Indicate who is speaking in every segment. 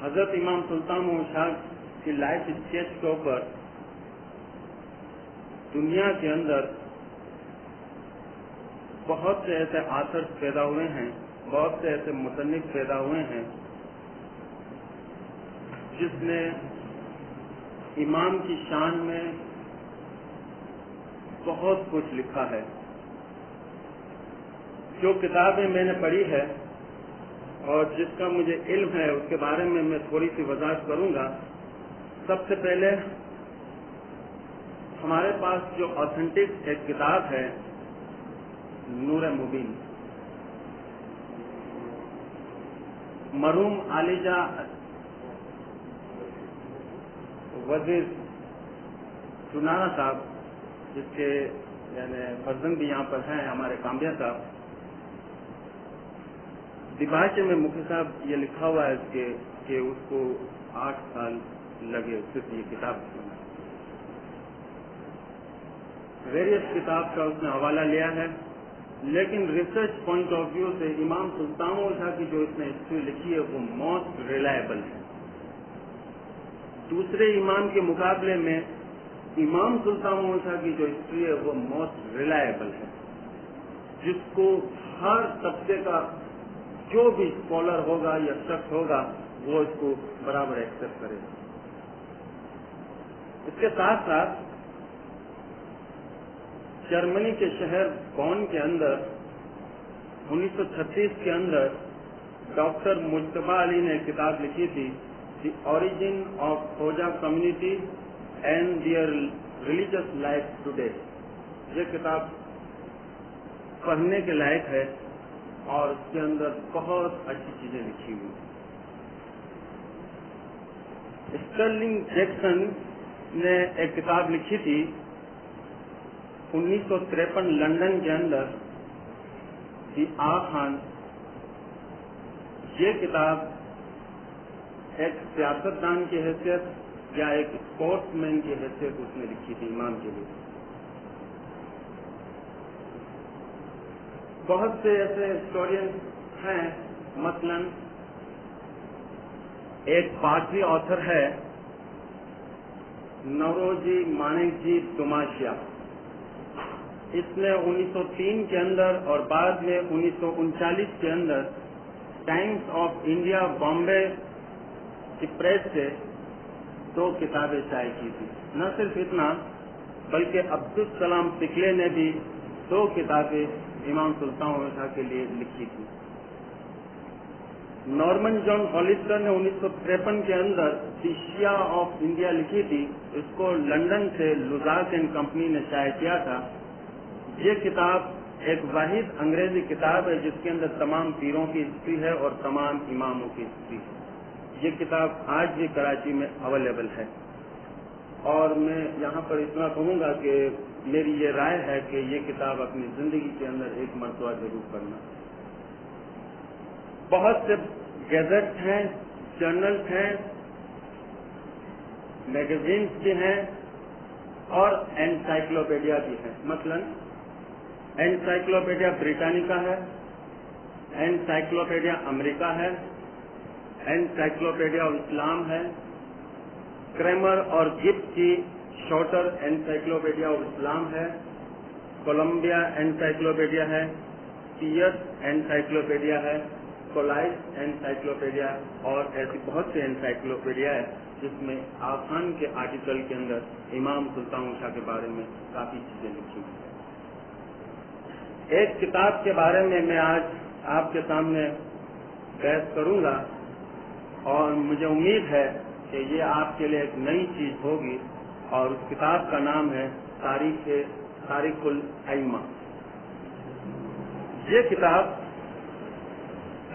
Speaker 1: حضرت امام سلطان محمد شاہ کی لائف اسکیچ کے اوپر دنیا کے اندر بہت سے ایسے آثر پیدا ہوئے ہیں، بہت سے ایسے مصنف پیدا ہوئے ہیں جس نے امام کی شان میں بہت کچھ لکھا ہے۔ جو کتابیں میں نے پڑھی ہے اور جس کا مجھے علم ہے اس کے بارے میں میں تھوڑی سی وضاحت کروں گا۔ سب سے پہلے ہمارے پاس جو آتھینٹک ایک کتاب ہے نور مبین، مرحوم عالیجا وزیر چنارا صاحب، جس کے یعنی فرزند بھی یہاں پر ہیں، ہمارے کامبیا صاحب، دیباچے میں مکھی صاحب یہ لکھا ہوا ہے کہ اس کو 8 سال لگے صرف یہ کتاب بنانے۔ ویریس کتاب کا اس نے حوالہ لیا ہے، لیکن ریسرچ پوائنٹ آف ویو سے امام سلطان محمد شاہ کی جو اس نے ہسٹری لکھی ہے وہ موسٹ ریلائبل ہے۔ دوسرے امام کے مقابلے میں امام سلطان محمد شاہ کی جو ہسٹری ہے وہ موسٹ ریلائبل ہے، جس کو ہر طبقے کا جو بھی اسکالر ہوگا یا شخص ہوگا وہ اس کو برابر ایکسپٹ کرے گا۔ اس کے ساتھ ساتھ جرمنی کے شہر بون کے اندر 1936 کے اندر ڈاکٹر مجتبیٰ علی نے ایک کتاب لکھی تھی، the origin of Khoja community and their religious life today. یہ کتاب پڑھنے کے لائق ہے اور اس کے اندر بہت اچھی چیزیں لکھی ہوئی۔ اسٹرلنگ جیکسن نے ایک کتاب لکھی تھی 1953 لندن کے اندر، دی آخان۔ یہ کتاب ایک سیاستدان کی حیثیت یا ایک اسپورٹس مین کی حیثیت اس نے لکھی تھی امام کے لیے۔ بہت سے ایسے ہسٹورین ہیں، مثلا ایک پارسی آتھر ہے نوروجی مانک جی تماشیا۔ اس نے 1903 کے اندر اور بعد میں 1939 کے اندر ٹائمز آف انڈیا بامبے کی پریس سے 2 کتابیں شائع کی تھی۔ نہ صرف اتنا بلکہ عبدالسلام پکلے نے بھی 2 کتابیں امام سلطان محمد شاہ کے لیے لکھی تھی۔ نارمن جان ہالیسٹر نے 1953 کے اندر دی شیعہ آف انڈیا لکھی تھی، اس کو لندن سے لوزاک اینڈ کمپنی نے شائع کیا تھا۔ یہ کتاب ایک واحد انگریزی کتاب ہے جس کے اندر تمام پیروں کی ہسٹری ہے اور تمام اماموں کی ہسٹری ہے۔ یہ کتاب آج بھی کراچی میں اویلیبل ہے، اور میں یہاں پر اتنا کہوں گا کہ میری یہ رائے ہے کہ یہ کتاب اپنی زندگی کے اندر ایک مرتبہ ضرور پڑھنا۔ بہت سے گیزٹ ہیں، جرنلز ہیں، میگزینز بھی ہیں اور انسائکلوپیڈیا بھی ہیں۔ مثلا انسائکلوپیڈیا بریٹانیکا ہے، انسائکلوپیڈیا امریکہ ہے، انسائکلوپیڈیا اسلام ہے، کریمر اور گبس کی شارٹر انسائکلوپیڈیا آف اسلام ہے، کولمبیا انسائکلوپیڈیا ہے، پیئرس انسائکلوپیڈیا ہے، کولائس انسائکلوپیڈیا، اور ایسی بہت سے انسائکلوپیڈیا ہے جس میں آخان کے آرٹیکل کے اندر امام سلطان محمد شاہ کے بارے میں کافی چیزیں لکھی ہیں۔ ایک کتاب کے بارے میں آج آپ کے سامنے بحث کروں گا اور مجھے امید ہے کہ یہ آپ کے لیے ایک نئی چیز ہوگی، اور اس کتاب کا نام ہے تاریخ الائمہ۔ یہ کتاب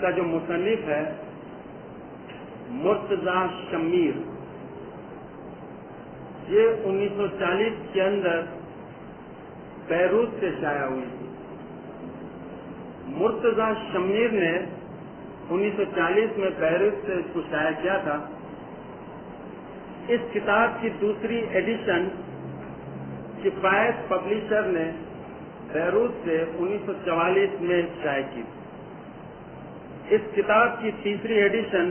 Speaker 1: کا جو مصنف ہے مرتضی شمیر، یہ 1940 کے اندر بیروت سے شائع ہوئی تھی۔ مرتضی شمیر نے 1940 میں بیروت سے اس کو شائع کیا تھا۔ اس کتاب کی دوسری ایڈیشن کفایت پبلشر نے بیروت سے 1944 میں شائع کی۔ اس کتاب کی تیسری ایڈیشن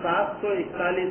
Speaker 1: 741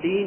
Speaker 1: 3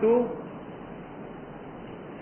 Speaker 1: 2,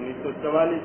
Speaker 1: 1944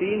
Speaker 1: 3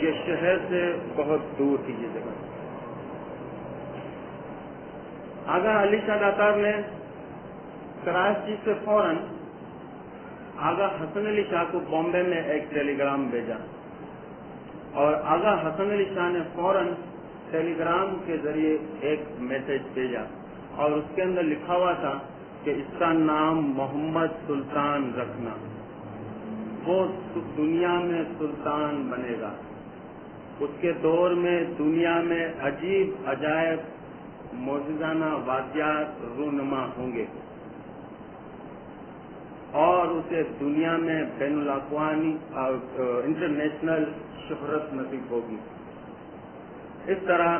Speaker 1: یہ شہر سے بہت دور تھی یہ جگہ. آغا علی شاہ داتار نے کراچی سے فوراً آغا حسن علی شاہ کو بامبے میں ایک ٹیلی گرام بھیجا اور آغا حسن علی شاہ نے فوراً ٹیلی گرام کے ذریعے ایک میسج بھیجا اور اس کے اندر لکھا ہوا تھا کہ اس کا نام محمد سلطان رکھنا، وہ دنیا میں سلطان بنے گا. اس کے دور میں دنیا میں عجیب عجائب معجزانہ واقعات رونما ہوں گے اور اسے دنیا میں بین الاقوامی انٹرنیشنل شہرت نصیب ہوگی. اس طرح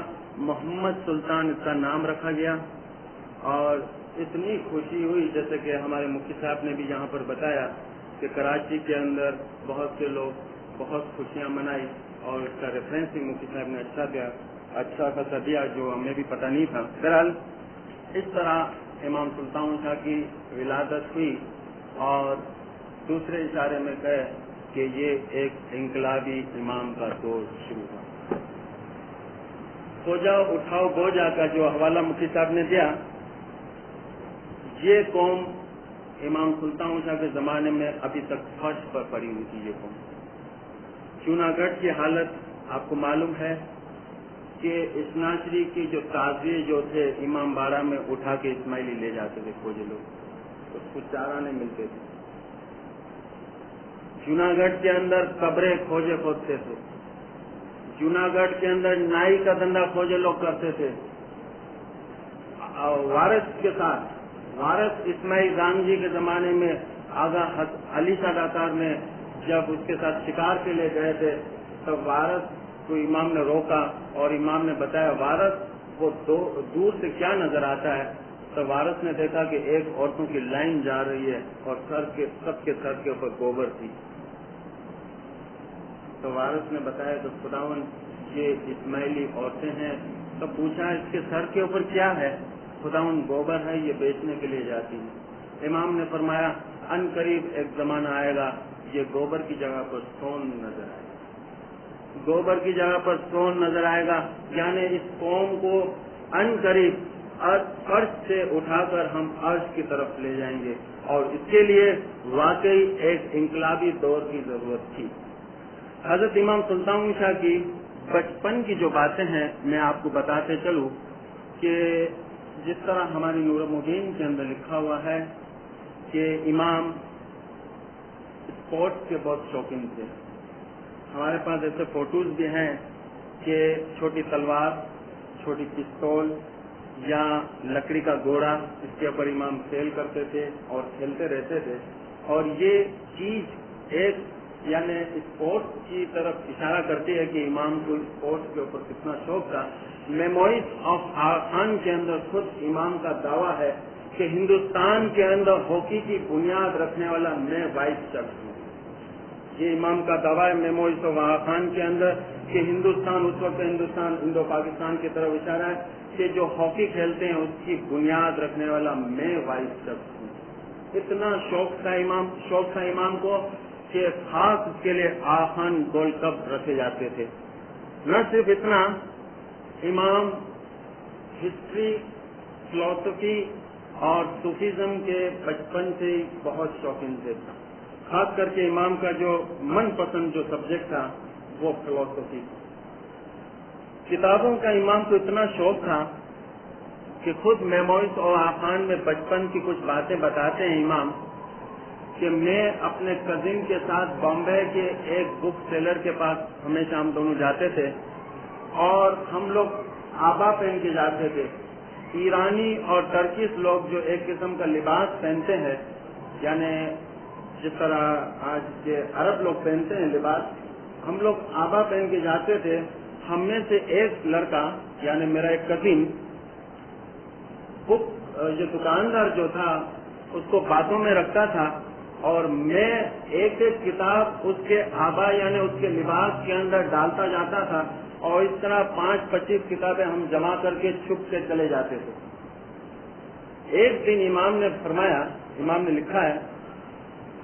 Speaker 1: محمد سلطان اس کا نام رکھا گیا اور اتنی خوشی ہوئی، جیسے کہ ہمارے مفتی صاحب نے بھی یہاں پر بتایا کہ کراچی کے اندر بہت سے لوگ بہت خوشیاں منائی اور اس کا ریفرنس بھی مفتی صاحب نے اچھا خاصا دیا جو ہمیں بھی پتہ نہیں تھا. بہرحال اس طرح امام سلطان شاہ کی ولادت ہوئی اور دوسرے اشارے میں کہے کہ یہ ایک انقلابی امام کا دور شروع ہوا. خوجہ اٹھاؤ گوجا کا جو حوالہ مفتی صاحب نے دیا، یہ قوم امام سلطان شاہ کے زمانے میں ابھی تک فرش پر پڑی ہوئی تھی. یہ قوم جوناگڑھ کی حالت آپ کو معلوم ہے کہ اسناچری کے جو تعزیے جو تھے امام باڑہ میں اٹھا کے اسماعیلی لے جاتے تھے کھوجے لوگ، اس کو چارہ نہیں ملتے تھے. جوناگڑھ کے اندر قبریں کھوجے کھودتے تھے. جوناگڑھ کے اندر نائی کا دھندا کھوجے لوگ کرتے تھے. وارث کے ساتھ وارث اسماعیل رام کے زمانے میں آغا علی شاہ داتار نے جب اس کے ساتھ شکار کے لیے گئے تھے تب وارث کو امام نے روکا اور امام نے بتایا وارث وہ دور سے کیا نظر آتا ہے. تو وارث نے دیکھا کہ ایک عورتوں کی لائن جا رہی ہے اور سب کے سر کے اوپر گوبر تھی. تو وارث نے بتایا تو خداون یہ اسماعیلی عورتیں ہیں. تو پوچھا اس کے سر کے اوپر کیا ہے؟ خداون گوبر ہے، یہ بیچنے کے لیے جاتی ہے. امام نے فرمایا ان قریب ایک زمانہ آئے گا یہ گوبر کی جگہ پر سون نظر آئے گا، گوبر کی جگہ پر سون نظر آئے گا. یعنی اس قوم کو ان قریب عرش سے اٹھا کر ہم عرش کی طرف لے جائیں گے اور اس کے لیے واقعی ایک انقلابی دور کی ضرورت تھی. حضرت امام سلطان شاہ کی بچپن کی جو باتیں ہیں میں آپ کو بتاتے چلوں کہ جس طرح ہماری نور المبین کے اندر لکھا ہوا ہے کہ امام اسپورٹس کے بہت شوقین تھے. ہمارے پاس ایسے فوٹوز بھی ہیں کہ چھوٹی تلوار، چھوٹی پستول یا لکڑی کا گھوڑا، اس کے اوپر امام کھیل کرتے تھے اور کھیلتے رہتے تھے. اور یہ چیز ایک یعنی اسپورٹس کی طرف اشارہ کرتی ہے کہ امام کو اسپورٹس کے اوپر کتنا شوق تھا. میموریز آف آغا خان کے اندر خود امام کا دعویٰ ہے کہ ہندوستان کے اندر ہاکی کی بنیاد رکھنے والا میں وائس شخص ہوں. یہ امام کا دعویٰ ہے میموریز آف آغا خان کے اندر کہ ہندوستان اس وقت انڈو پاکستان کی طرف اشارہ ہے کہ جو ہاکی کھیلتے ہیں اس کی بنیاد رکھنے والا میں وائس شخص ہوں. اتنا شوق تھا امام کو کہ خاص اس کے لیے آغا خان گولڈ کپ رکھے جاتے تھے. نہ صرف اتنا، امام ہسٹری، فلسفی اور صوفیزم کے بچپن سے ہی بہت شوقین تھے. خاص کر کے امام کا جو من پسند جو سبجیکٹ تھا وہ فلسفی. کتابوں کا امام کو اتنا شوق تھا کہ خود میموریز اور آغا خان میں بچپن کی کچھ باتیں بتاتے ہیں امام کہ میں اپنے کزن کے ساتھ بامبے کے ایک بک سیلر کے پاس ہمیشہ ہم دونوں جاتے تھے اور ہم لوگ آبا پہن کے جاتے تھے. ایرانی اور ٹرکش لوگ جو ایک قسم کا لباس پہنتے ہیں، یعنی جس طرح آج کے عرب لوگ پہنتے ہیں لباس، ہم لوگ آبا پہن کے جاتے تھے. ہم میں سے ایک لڑکا یعنی میرا ایک کزن بک جو دکاندار جو تھا اس کو باتوں میں رکھتا تھا اور میں ایک ایک کتاب اس کے آبا یعنی اس کے لباس کے اندر ڈالتا جاتا تھا اور اس طرح 25 کتابیں ہم جمع کر کے چھپ کے چلے جاتے تھے. ایک دن امام نے لکھا ہے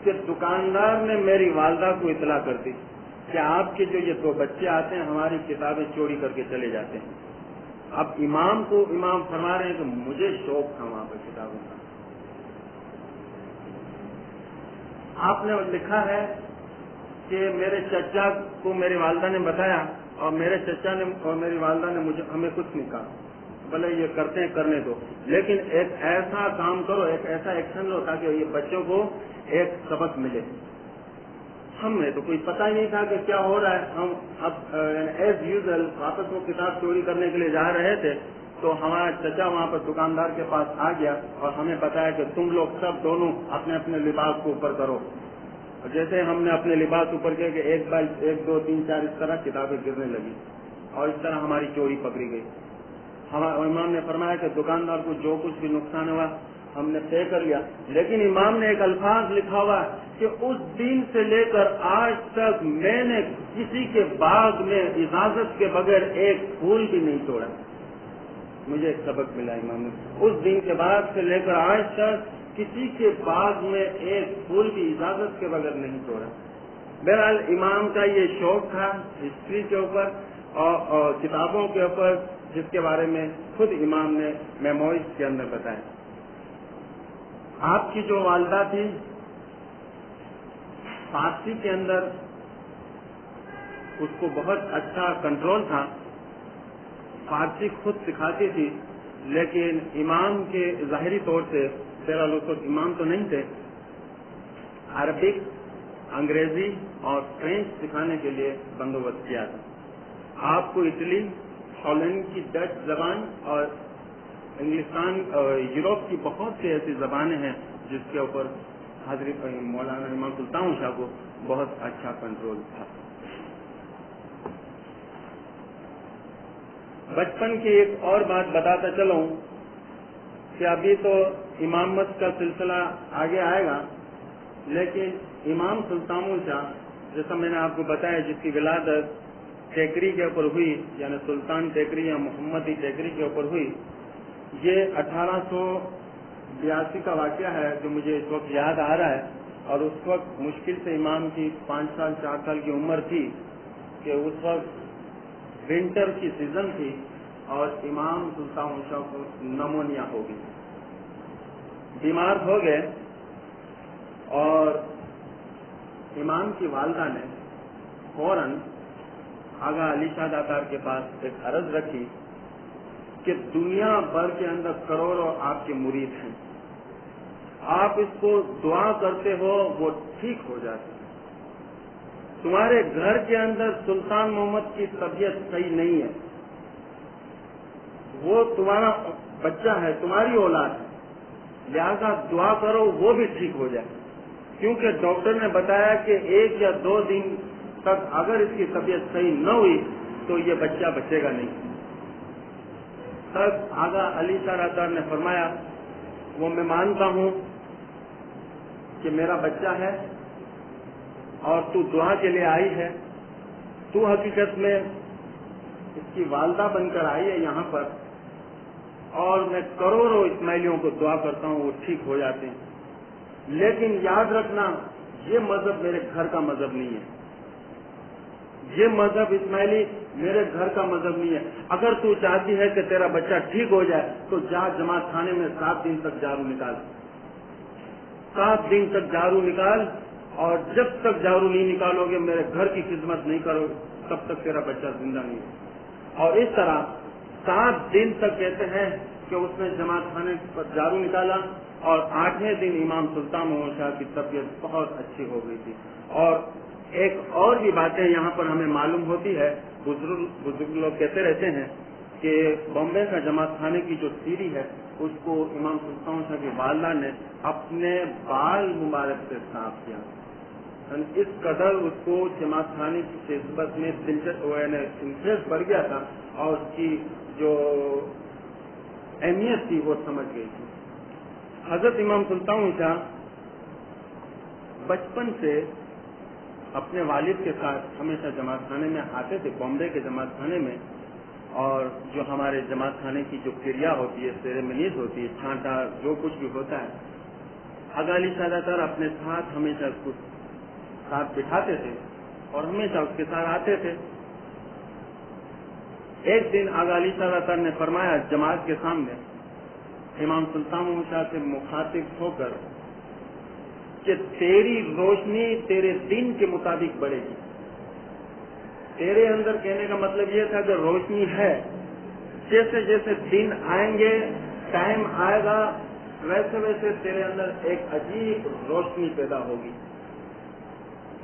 Speaker 1: کہ دکاندار نے میری والدہ کو اطلاع کر دی کہ آپ کے جو یہ 2 بچے آتے ہیں ہماری کتابیں چوری کر کے چلے جاتے ہیں. اب امام فرما رہے ہیں کہ مجھے شوق تھا وہاں پر کتابوں کا. آپ نے لکھا ہے کہ میرے چچا کو میری والدہ نے بتایا اور میرے چچا نے اور میری والدہ نے ہمیں کچھ نہیں کہا، بھلے یہ کرتے ہیں کرنے دو، لیکن ایک ایسا کام کرو، ایک ایسا ایکشن لو تاکہ یہ بچوں کو ایک سبق ملے. ہمیں تو کوئی پتہ ہی نہیں تھا کہ کیا ہو رہا ہے. ہم اب ایز یوزل واپس وہ کتاب چوری کرنے کے لیے جا رہے تھے تو ہمارا چچا وہاں پر دکاندار کے پاس آ گیا اور ہمیں بتایا کہ تم لوگ سب دونوں اپنے اپنے لباس کو اوپر کرو. اور جیسے ہم نے اپنے لباس اوپر کیا کہ 1 2 3 4 اس طرح کتابیں گرنے لگی اور اس طرح ہماری چوری پکڑی گئی. ہمارے امام نے فرمایا کہ دکاندار کو جو کچھ بھی نقصان ہوا ہم نے طے کر لیا، لیکن امام نے ایک الفاظ لکھا ہوا کہ اس دن سے لے کر آج تک میں نے کسی کے باغ میں اجازت کے بغیر ایک پھول بھی نہیں توڑا. مجھے ایک سبق ملا امام نے، اس دن کے بعد سے لے کر آج تک کسی کے باغ میں ایک پھول بھی اجازت کے بغیر نہیں توڑا. بہرحال امام کا یہ شوق تھا ہسٹری کے اوپر اور کتابوں کے اوپر، جس کے بارے میں خود امام نے میموریز کے اندر بتایا. آپ کی جو والدہ تھی فارسی کے اندر اس کو بہت اچھا کنٹرول تھا، فارسی خود سکھاتی تھی، لیکن امام کے ظاہری طور سے بہرحال اس وقت امام تو نہیں تھے، عربک، انگریزی اور فرینچ سکھانے کے لیے بندوبست کیا تھا. آپ کو اٹلی، ہالینڈ کی ڈچ زبان اور انگلستان یوروپ کی بہت سی ایسی زبانیں ہیں جس کے اوپر حضرت مولانا امام سلطان شاہ کو بہت اچھا کنٹرول تھا. بچپن کی ایک اور بات بتاتا چلوں کہ ابھی تو امامت کا سلسلہ آگے آئے گا، لیکن امام سلطان شاہ جیسا میں نے آپ کو بتایا جس کی ولادت ٹیکری کے اوپر ہوئی، یعنی سلطان ٹیکری یا محمدی ٹیکری کے اوپر ہوئی، یہ 1882 کا واقعہ ہے جو مجھے اس وقت یاد آ رہا ہے. اور اس وقت مشکل سے امام کی 5 سال 4 سال کی عمر تھی کہ اس وقت ونٹر کی سیزن تھی اور امام سلطان شاہ کو نمونیا ہو گئی، بیمار ہو گئے. اور امام کی والدہ نے فوراً آغا علی شاہ داتار کے پاس ایک عرض رکھی کہ دنیا بھر کے اندر کروڑوں آپ کے مرید ہیں، آپ اس کو دعا کرتے ہو وہ ٹھیک ہو جاتے ہیں. تمہارے گھر کے اندر سلطان محمد کی طبیعت صحیح نہیں ہے، وہ تمہارا بچہ ہے، تمہاری اولاد ہے، لہذا دعا کرو وہ بھی ٹھیک ہو جائے. کیونکہ ڈاکٹر نے بتایا کہ 1 یا 2 دن تک اگر اس کی طبیعت صحیح نہ ہوئی تو یہ بچہ بچے گا نہیں. تب آغا علی شاہ داتار نے فرمایا وہ میں مانتا ہوں کہ میرا بچہ ہے اور تو دعا کے لیے آئی ہے، تو حقیقت میں اس کی والدہ بن کر آئی ہے یہاں پر، اور میں کروڑوں اسماعیلیوں کو دعا کرتا ہوں وہ ٹھیک ہو جاتے ہیں. لیکن یاد رکھنا یہ مذہب میرے گھر کا مذہب نہیں ہے، یہ مذہب اسماعیلی میرے گھر کا مذہب نہیں ہے. اگر تو چاہتی ہے کہ تیرا بچہ ٹھیک ہو جائے تو جا جماعت خانے میں 7 دن تک جھاڑو نکال، 7 دن تک جھاڑو نکال، اور جب تک جھاڑو نہیں نکالو گے میرے گھر کی خدمت نہیں کرو تب تک تیرا بچہ زندہ نہیں ہے. اور اس طرح 7 دن تک کہتے ہیں کہ اس نے جماعت خانے پر جھاڑو نکالا، اور 8ویں دن امام سلطان محمد شاہ کی طبیعت بہت اچھی ہو گئی تھی. اور ایک اور بھی باتیں یہاں پر ہمیں معلوم ہوتی ہے، بزرگ لوگ کہتے رہتے ہیں کہ بامبے کا جماعت خانے کی جو سیڑھی ہے اس کو امام سلطان شاہ کی والدہ نے اپنے بال مبارک سے صاف کیا. اس قدر اس کو جماعت خانے کی نسبت میں انٹرسٹ بڑھ گیا تھا اور اس کی جو اہمیت تھی وہ سمجھ گئی تھی. حضرت امام سلطان شاہ بچپن سے اپنے والد کے ساتھ ہمیشہ جماعت خانے میں آتے تھے، بامبے کے جماعت خانے میں. اور جو ہمارے جماعت خانے کی جو کریا ہوتی ہے، سیریمنیز ہوتی ہے، چھانٹا جو کچھ بھی ہوتا ہے، آغا علی شاہ داتار اپنے ساتھ ہمیشہ اس کو ساتھ بٹھاتے تھے اور ہمیشہ اس کے ساتھ آتے تھے. ایک دن آغا علی شاہ داتار نے فرمایا جماعت کے سامنے امام سلطان محمود شاہ سے مخاطب ہو کر کہ تیری روشنی تیرے دین کے مطابق بڑھے گی. تیرے اندر کہنے کا مطلب یہ تھا کہ روشنی ہے، جیسے جیسے دن آئیں گے، ٹائم آئے گا، ویسے ویسے تیرے اندر ایک عجیب روشنی پیدا ہوگی.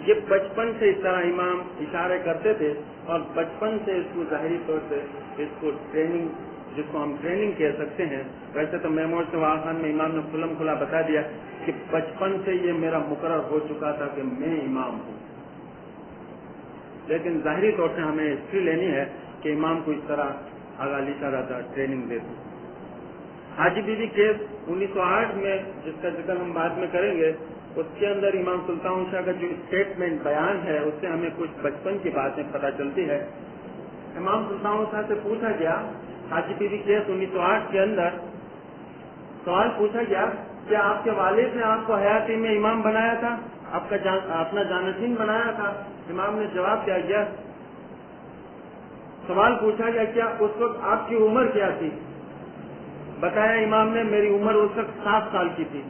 Speaker 1: یہ بچپن سے اس طرح امام اشارے کرتے تھے اور بچپن سے اس کو ظاہری طور سے اس کو ٹریننگ، جس کو ہم ٹریننگ کہہ سکتے ہیں، ویسے تو میمور سے واخان میں امام نے کھلم کھلا بتا دیا کہ بچپن سے یہ میرا مقرر ہو چکا تھا کہ میں امام ہوں، لیکن ظاہری طور سے ہمیں ہسٹری لینی ہے کہ امام کو اس طرح آغا علی شاہ داتا ٹریننگ دیتے. حاجی بی بی کیس 1908 میں جس کا ذکر ہم بعد میں کریں گے، اس کے اندر امام سلطان شاہ کا جو اسٹیٹمنٹ بیان ہے اس سے ہمیں کچھ بچپن کی باتیں پتہ چلتی ہے. امام سلطان شاہ سے پوچھا گیا، حاجی بی بی کیس 1908 کے اندر سوال پوچھا گیا کہ آپ کے والد نے آپ کو حیاتی میں امام بنایا تھا، آپ کا اپنا جانشین بنایا تھا؟ امام نے جواب دیا گیا. سوال پوچھا گیا کیا اس وقت آپ کی عمر کیا تھی؟ بتایا امام نے میری عمر اس وقت 7 سال کی تھی.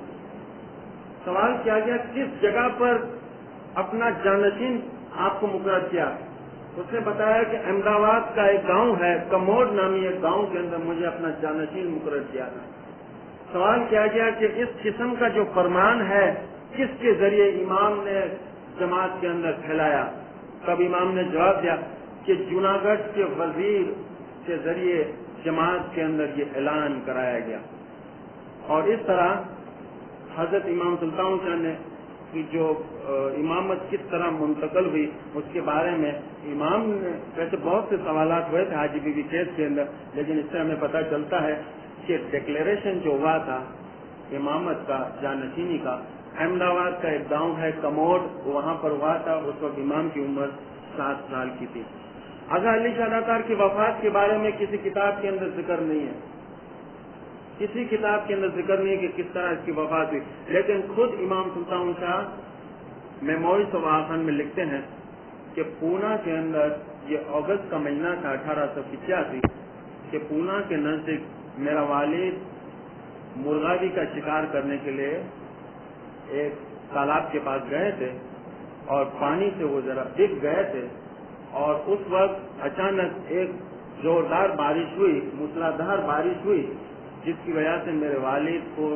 Speaker 1: سوال کیا گیا کس جگہ پر اپنا جانشین آپ کو مقرر کیا؟ اس نے بتایا کہ احمد آباد کا ایک گاؤں ہے، کموڈ نامی ایک گاؤں کے اندر مجھے اپنا جانشین مقرر کیا تھا. سوال کیا گیا کہ اس قسم کا جو فرمان ہے کس کے ذریعے امام نے جماعت کے اندر پھیلایا؟ تب امام نے جواب دیا کہ جوناگڑھ کے وزیر کے ذریعے جماعت کے اندر یہ اعلان کرایا گیا. اور اس طرح حضرت امام سلطان شاہ نے کی جو امامت کس طرح منتقل ہوئی اس کے بارے میں امام نے ویسے بہت سے سوالات ہوئے تھے حاجی بی بی کیس کے اندر، لیکن اس سے ہمیں پتہ چلتا ہے کہ ڈکلیریشن جو ہوا تھا امامت کا، جانشینی کا، احمد آباد کا ایک گاؤں ہے کموڈ، وہاں پر ہوا تھا. اس وقت امام کی عمر 7 سال کی تھی. آغا علی شاہ داتار کی وفات کے بارے میں کسی کتاب کے اندر ذکر نہیں ہے، کسی کتاب کے اندر ذکر نہیں ہے کہ کس طرح اس کی وفات ہوئی، لیکن خود امام سلطان شاہ میموریز آف آخان میں لکھتے ہیں کہ پونا کے اندر یہ اگست کا مہینہ تھا 1885 کہ پونا کے نزدیک میرا والد مرغابی کا شکار کرنے کے لیے ایک تالاب کے پاس گئے تھے اور پانی سے وہ ذرا ڈگ گئے تھے، اور اس وقت اچانک ایک زوردار بارش ہوئی، موسلادھار بارش ہوئی، جس کی وجہ سے میرے والد کو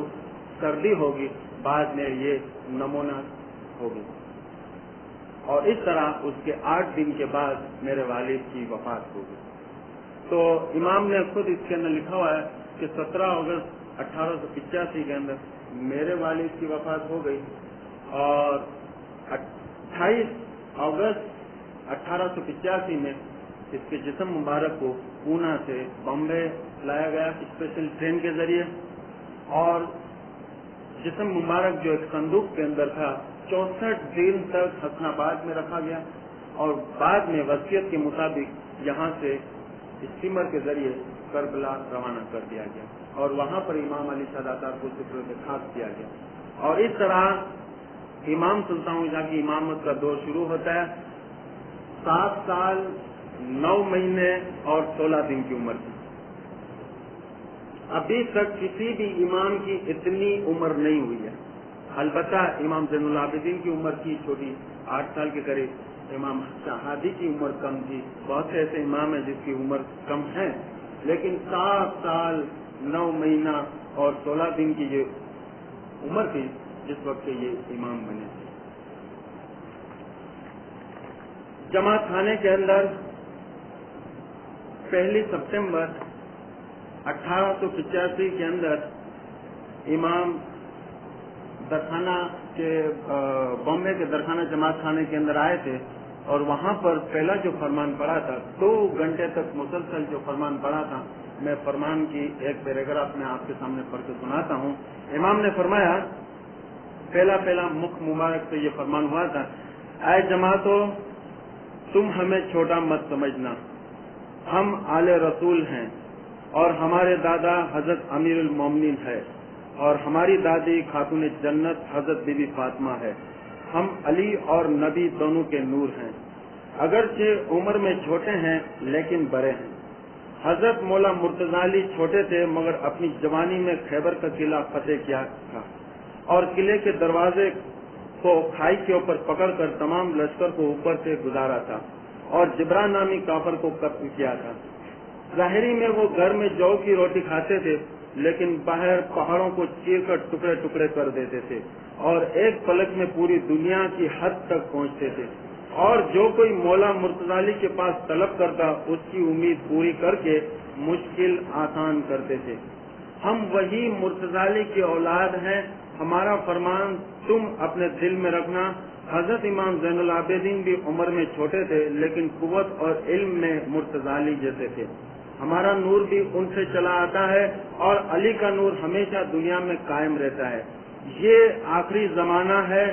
Speaker 1: سردی ہوگی، بعد میں یہ نمونہ ہوگی، اور اس طرح اس کے 8 دن کے بعد میرے والد کی وفات ہوگی. تو امام نے خود اس کے اندر لکھا ہوا ہے کہ 17 اگست 1885 کے اندر میرے والد کی وفات ہو گئی، اور 28 اگست 1885 میں اس کے جسم مبارک کو پونا سے بامبے لایا گیا اسپیشل ٹرین کے ذریعے، اور جسم مبارک جو ایک صندوق کے اندر تھا 64 دن تک حسن آباد میں رکھا گیا، اور بعد میں وصیت کے مطابق یہاں سے اسٹیمر کے ذریعے کربلا روانہ کر دیا گیا، اور وہاں پر امام علی شاہ داتار کو سپرد خاک کیا گیا. اور اس طرح امام سلطان شاہ کی امامت کا دور شروع ہوتا ہے. 7 سال 9 مہینے اور 16 دن کی عمر کی. ابھی تک کسی بھی امام کی اتنی عمر نہیں ہوئی ہے. البتہ امام زین العابدین کی عمر تھی چھوٹی، 8 سال کے قریب. امام شہادی کی عمر کم تھی. بہت سے ایسے امام ہیں جس کی عمر کم ہے، لیکن 7 سال 9 مہینہ اور 16 دن کی یہ عمر تھی جس وقت یہ امام بنے تھے. جماعت خانے کے اندر 1 سپتمبر 1885 کے اندر امام درخانہ کے بامبے کے درخانہ جماعت خانے کے اندر آئے تھے، اور وہاں پر پہلا جو فرمان پڑھا تھا 2 گھنٹے تک مسلسل جو فرمان پڑھا تھا، میں فرمان کی ایک پیراگراف میں آپ کے سامنے پڑھ کے سناتا ہوں. امام نے فرمایا، پہلا مکھ مبارک سے یہ فرمان ہوا تھا: اے جماعتو، تم ہمیں چھوٹا مت سمجھنا، ہم آل رسول ہیں، اور ہمارے دادا حضرت امیر المومنین ہے، اور ہماری دادی خاتون جنت حضرت بی بی فاطمہ ہے. ہم علی اور نبی دونوں کے نور ہیں. اگرچہ عمر میں چھوٹے ہیں لیکن بڑے ہیں۔ حضرت مولا مرتضی علی چھوٹے تھے مگر اپنی جوانی میں خیبر کا قلعہ فتح کیا تھا اور قلعے کے دروازے کو کھائی کے اوپر پکڑ کر تمام لشکر کو اوپر سے گزارا تھا اور جبران نامی کافر کو قتل کیا تھا۔ ظاہری میں وہ گھر میں جو کی روٹی کھاتے تھے لیکن باہر پہاڑوں کو چیر کر ٹکڑے ٹکڑے کر دیتے تھے اور ایک پلک میں پوری دنیا کی حد تک پہنچتے تھے، اور جو کوئی مولا مرتضی علی کے پاس طلب کرتا اس کی امید پوری کر کے مشکل آسان کرتے تھے۔ ہم وہی مرتضی علی کی اولاد ہیں۔ ہمارا فرمان تم اپنے دل میں رکھنا۔ حضرت امام زین العابدین بھی عمر میں چھوٹے تھے لیکن قوت اور علم میں مرتضی علی جیسے تھے۔ ہمارا نور بھی ان سے چلا آتا ہے اور علی کا نور ہمیشہ دنیا میں قائم رہتا ہے۔ یہ آخری زمانہ ہے،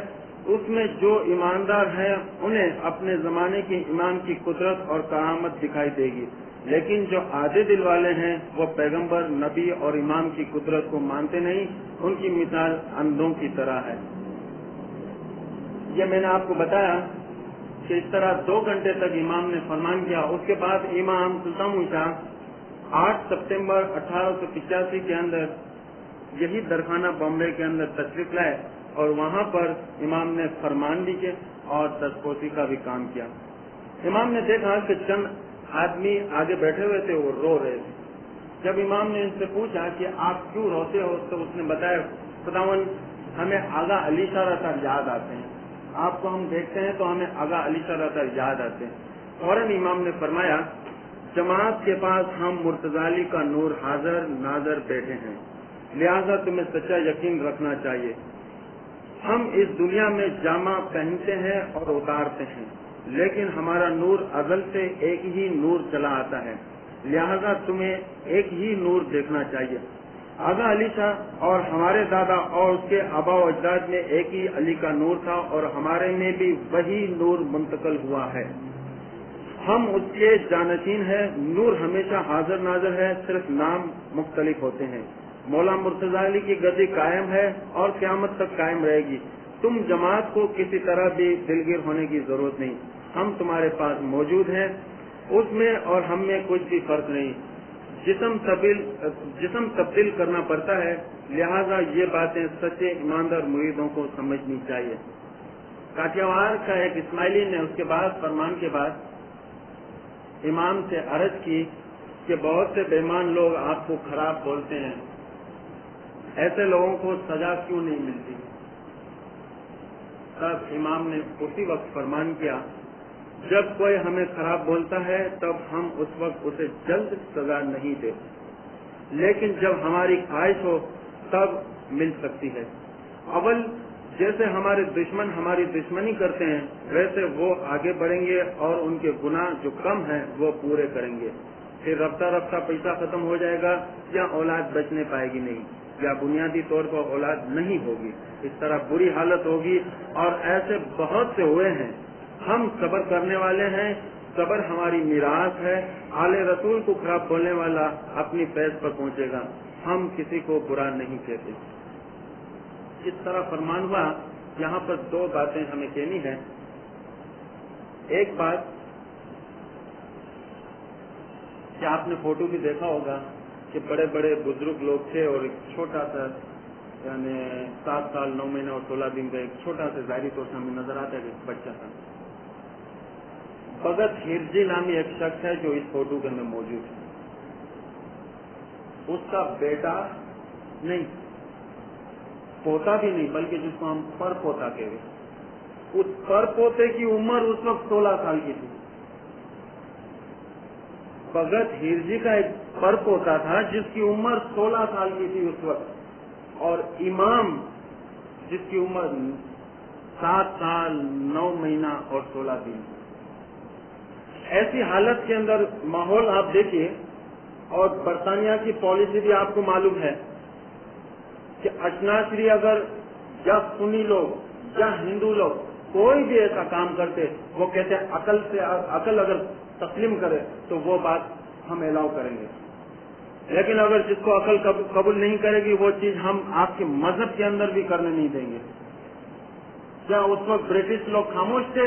Speaker 1: اس میں جو ایماندار ہیں انہیں اپنے زمانے کے امام کی قدرت اور کرامت دکھائی دے گی، لیکن جو آدھے دل والے ہیں وہ پیغمبر، نبی اور امام کی قدرت کو مانتے نہیں، ان کی مثال اندھوں کی طرح ہے۔ یہ میں نے آپ کو بتایا کہ اس طرح 2 گھنٹے تک امام نے فرمان کیا۔ اس کے بعد امام سلطان شاہ 8 ستمبر 1885 کے اندر یہی درخانہ بامبے کے اندر تشریف لائے اور وہاں پر امام نے فرمان بھی کیا اور دستپوسی کا بھی کام کیا۔ امام نے دیکھا کہ چند آدمی آگے بیٹھے ہوئے تھے، وہ رو رہے تھے۔ جب امام نے ان سے پوچھا کہ آپ کیوں روتے ہو تو اس نے بتایا، خداوند ہمیں آغا علی شاہ رضا یاد آتے ہیں، آپ کو ہم دیکھتے ہیں تو ہمیں آغا علی شاہ رضا یاد آتے ہیں۔ فوراً امام نے فرمایا، جماعت کے پاس ہم مرتضی علی کا نور حاضر ناظر بیٹھے ہیں، لہذا تمہیں سچا یقین رکھنا چاہیے۔ ہم اس دنیا میں جامہ پہنتے ہیں اور اتارتے ہیں، لیکن ہمارا نور ازل سے ایک ہی نور چلا آتا ہے، لہذا تمہیں ایک ہی نور دیکھنا چاہیے۔ آغا علی شاہ اور ہمارے دادا اور اس کے آبا و اجداد میں ایک ہی علی کا نور تھا اور ہمارے میں بھی وہی نور منتقل ہوا ہے، ہم اس کے جانشین ہیں۔ نور ہمیشہ حاضر ناظر ہے، صرف نام مختلف ہوتے ہیں۔ مولا مرتضی علی کی گدی قائم ہے اور قیامت تک قائم رہے گی۔ تم جماعت کو کسی طرح بھی دلگیر ہونے کی ضرورت نہیں، ہم تمہارے پاس موجود ہیں، اس میں اور ہم میں کچھ بھی فرق نہیں۔ جسم تبدیل کرنا پڑتا ہے، لہذا یہ باتیں سچے ایماندار مریدوں کو سمجھنی چاہیے۔ کاٹیاوار کا ایک اسماعیلی نے اس کے بعد فرمان کے بعد امام سے عرض کی کہ بہت سے بے ایمان لوگ آپ کو خراب بولتے ہیں، ایسے لوگوں کو سزا کیوں نہیں ملتی؟ تب امام نے اسی وقت فرمان کیا، جب کوئی ہمیں خراب بولتا ہے تب ہم اس وقت اسے جلد سزا نہیں دیتے، لیکن جب ہماری خواہش ہو تب مل سکتی ہے۔ اول جیسے ہمارے دشمن ہماری دشمنی کرتے ہیں ویسے وہ آگے بڑھیں گے اور ان کے گناہ جو کم ہیں وہ پورے کریں گے، پھر رفتہ رفتہ پیسہ ختم ہو جائے گا یا اولاد بچنے پائے گی نہیں، یا بنیادی طور پر اولاد نہیں ہوگی، اس طرح بری حالت ہوگی، اور ایسے بہت سے ہوئے ہیں۔ ہم صبر کرنے والے ہیں، صبر ہماری میراث ہے۔ آل رسول کو خراب بولنے والا اپنی فیض پر پہنچے گا، ہم کسی کو برا نہیں کہتے۔ اس طرح فرمان ہوا۔ یہاں پر 2 باتیں ہمیں کہنی ہے۔ ایک بات کہ آپ نے فوٹو بھی دیکھا ہوگا کہ بڑے بڑے بزرگ لوگ تھے اور ایک چھوٹا سا یعنی 7 سال 9 مہینے اور 16 دن کا ایک چھوٹا سا ظاہری طور سے ہمیں نظر آتا ہے کہ بچہ تھا۔ بھگت ہرجی نامی ایک شخص ہے جو اس فوٹو کے اندر موجود ہے، اس کا بیٹا نہیں، پوتا بھی نہیں، بلکہ جس کو ہم پر پوتا کہتے ہیں، اس پر پوتے کی عمر اس وقت 16 سال کی تھی۔ بھگت ہرجی کا ایک پر پوتا تھا جس کی عمر 16 سال کی تھی اس وقت، اور امام جس کی عمر 7 سال 9 مہینہ اور 16 دن۔ ایسی حالت کے اندر ماحول آپ دیکھیے، اور برطانیہ کی پالیسی بھی آپ کو معلوم ہے کہ اشناشری اگر یا سنی لوگ یا ہندو لوگ کوئی بھی ایسا کام کرتے، وہ کہتے ہیں عقل اگر تسلیم کرے تو وہ بات ہم الاؤ کریں گے، لیکن اگر جس کو عقل قبول نہیں کرے گی وہ چیز ہم آپ کے مذہب کے اندر بھی کرنے نہیں دیں گے۔ کیا اس وقت برٹش لوگ خاموش تھے؟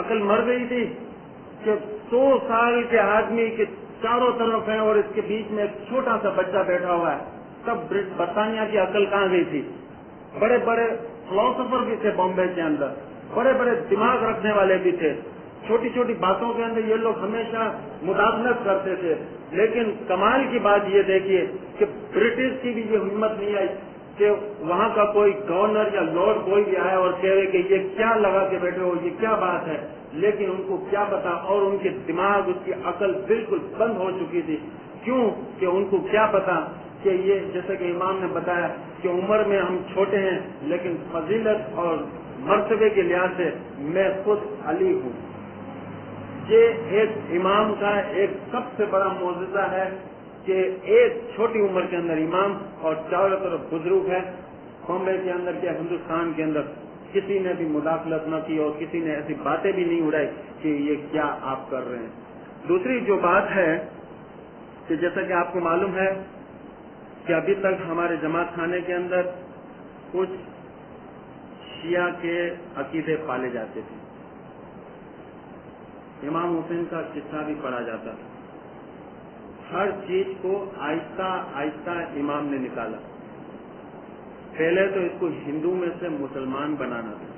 Speaker 1: عقل مر گئی تھی کہ 100 سال کے آدمی کے چاروں طرف ہیں اور اس کے بیچ میں ایک چھوٹا سا بچہ بیٹھا ہوا ہے؟ تب برطانیہ کی عقل کہاں گئی تھی؟ بڑے بڑے فلاسفر بھی تھے بامبے کے اندر، بڑے بڑے دماغ رکھنے والے بھی تھے، چھوٹی چھوٹی باتوں کے اندر یہ لوگ ہمیشہ مداخلت کرتے تھے، لیکن کمال کی بات یہ دیکھیے کہ برٹش کی بھی یہ ہمت نہیں آئی کہ وہاں کا کوئی گورنر یا لارڈ کوئی بھی آیا اور کہے کہ یہ کیا لگا کے بیٹھے ہو، یہ کیا بات ہے، لیکن ان کو کیا پتا، اور ان کے دماغ، اس کی عقل بالکل بند ہو چکی تھی۔ کیوں کہ ان کو کیا پتا کہ یہ، جیسے کہ امام نے بتایا کہ عمر میں ہم چھوٹے ہیں لیکن فضیلت اور مرتبے کے لحاظ سے میں خود علی ہوں۔ یہ ایک امام کا ایک سب سے بڑا معجزہ ہے کہ ایک چھوٹی عمر کے اندر امام اور چاروں طرف بزرگ ہے۔ بامبے کے اندر کیا ہندوستان کے اندر کسی نے بھی مداخلت نہ کی اور کسی نے ایسی باتیں بھی نہیں اڑائی کہ یہ کیا آپ کر رہے ہیں۔ دوسری جو بات ہے کہ جیسا کہ آپ کو معلوم ہے کہ ابھی تک ہمارے جماعت خانے کے اندر کچھ شیعہ کے عقیدے پالے جاتے تھے۔ امام حسین کا قصہ بھی پڑھا جاتا تھا۔ ہر چیز کو آہستہ آہستہ امام نے نکالا۔ پہلے تو اس کو ہندو میں سے مسلمان بنانا تھا،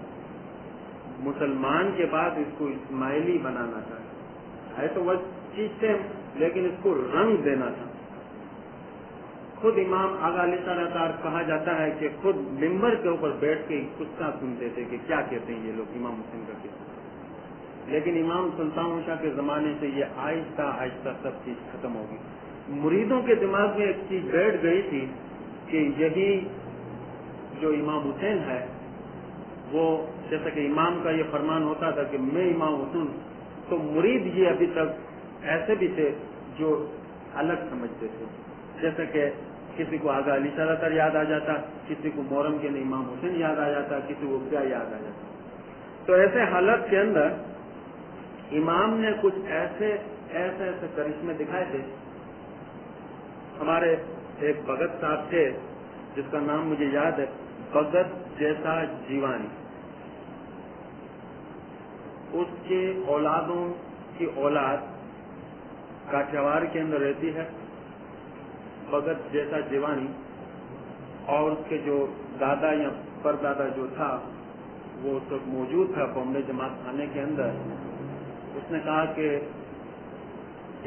Speaker 1: مسلمان کے بعد اس کو اسماعیلی بنانا تھا، ہے تو وہ چیز تھے لیکن اس کو رنگ دینا تھا۔ خود امام آغا علی سرکار کہا جاتا ہے کہ خود ممبر کے اوپر بیٹھ کے قصہ سنتے تھے کہ کیا کہتے ہیں یہ لوگ امام حسین کا قصہ، لیکن امام سلطان شاہ کے زمانے سے یہ آہستہ آہستہ سب چیز ختم ہوگی۔ مریدوں کے دماغ میں ایک چیز بیٹھ گئی تھی کہ یہی جو امام حسین ہے وہ، جیسا کہ امام کا یہ فرمان ہوتا تھا کہ میں امام حسین، تو مرید یہ ابھی تک ایسے بھی تھے جو الگ سمجھتے تھے، جیسا کہ کسی کو آغا علی سرکار یاد آ جاتا، کسی کو محرم کے امام حسین یاد آ جاتا، کسی کو کیا یاد آ جاتا۔ تو ایسے حالت کے اندر امام نے کچھ ایسے کرشمے دکھائے تھے۔ ہمارے ایک بھگت صاحب تھے جس کا نام مجھے یاد ہے، بھگت جیسا جیوانی، اس کے اولادوں کی اولاد کاٹھیاواڑ کے اندر رہتی ہے، بھگت جیسا جیوانی، اور اس کے جو دادا یا پردادا جو تھا وہ اس وقت موجود تھا بامبے جماعت خانے کے اندر۔ اس نے کہا کہ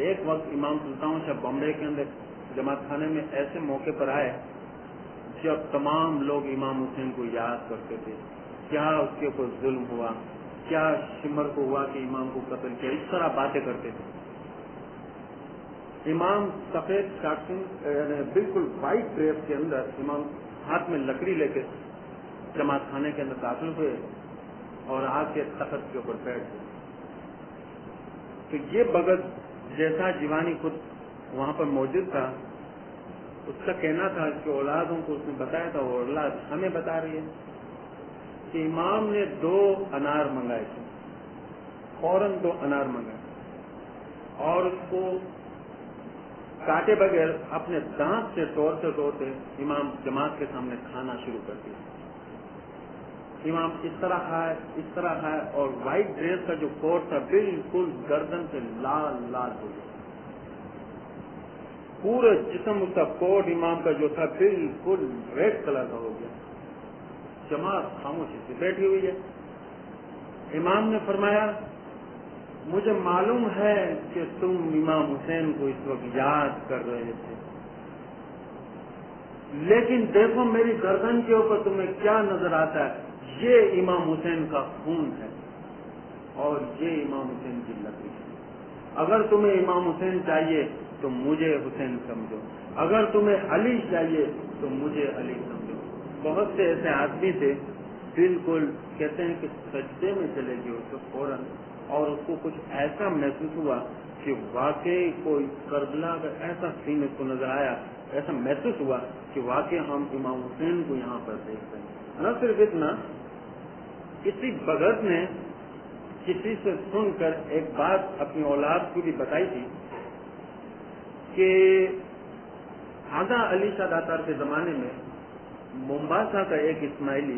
Speaker 1: ایک وقت امام سلطان شاہ بامبے کے اندر جماعت خانے میں ایسے موقع پر آئے جب تمام لوگ امام حسین کو یاد کرتے تھے، کیا اس کے اوپر ظلم ہوا، کیا شمر کو ہوا کہ امام کو قتل کیا، اس طرح باتیں کرتے تھے۔ امام سفید شاکن بالکل وائٹ ڈریس کے اندر، امام ہاتھ میں لکڑی لے کے جماعت خانے کے اندر داخل ہوئے اور آ کے تخت کے اوپر بیٹھ گئے۔ تو یہ بھگت جیسا جیوانی خود وہاں پر موجود تھا۔ اس کا کہنا تھا کہ اولادوں کو اس نے بتایا تھا، وہ اولاد ہمیں بتا رہی ہے کہ امام نے 2 انار منگائے تھے، فوراً 2 انار منگائے اور اس کو کاٹے بغیر اپنے دانت سے توڑتے امام جماعت کے سامنے کھانا شروع کر دیا۔ امام اس طرح کھائے اور وائٹ ڈریس کا جو کوٹ تھا بالکل گردن سے لال لال ہو گیا، پورے جسم اس کا کوٹ امام کا جو تھا بالکل ریڈ کلر کا ہو گیا۔ جماعت خاموشی سے بیٹھی ہوئی ہے۔ امام نے فرمایا مجھے معلوم ہے کہ تم امام حسین کو اس وقت یاد کر رہے تھے، لیکن دیکھو میری گردن کے اوپر تمہیں کیا نظر آتا ہے، یہ امام حسین کا خون ہے اور یہ امام حسین کی لکڑی ہے۔ اگر تمہیں امام حسین چاہیے تو مجھے حسین سمجھو، اگر تمہیں علی چاہیے تو مجھے علی سمجھو۔ بہت سے ایسے آدمی تھے بالکل کہتے ہیں کہ سجدے میں چلے گئے اس کو فوراً، اور اس کو کچھ ایسا محسوس ہوا کہ واقعی کوئی کربلا کا ایسا سین اس کو نظر آیا، ایسا محسوس ہوا کہ واقعی ہم امام حسین کو یہاں پر دیکھ رہے ہیں۔ نہ صرف اتنا، کسی بھگت نے کسی سے سن کر ایک بات اپنی اولاد کو بھی بتائی تھی کہ آغا علی شاہ داتار کے زمانے میں مومباسا کا ایک اسماعیلی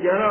Speaker 1: 11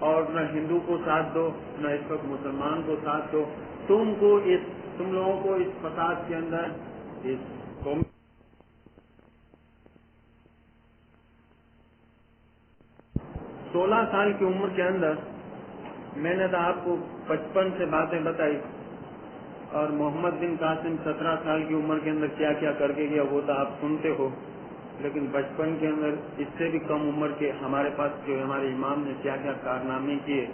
Speaker 1: اور نہ ہندو کو ساتھ دو، نہ اس وقت مسلمان کو ساتھ دو، تم لوگوں کو اس فساد کے اندر اس قوم 16 سال کی عمر کے اندر میں نے تو آپ کو بچپن سے باتیں بتائی، اور محمد بن قاسم 17 سال کی عمر کے اندر کیا کیا کر کے گیا وہ تو آپ سنتے ہو، لیکن بچپن کے اندر اس سے بھی کم عمر کے ہمارے پاس جو ہمارے امام نے کیا کیا کارنامے کیے،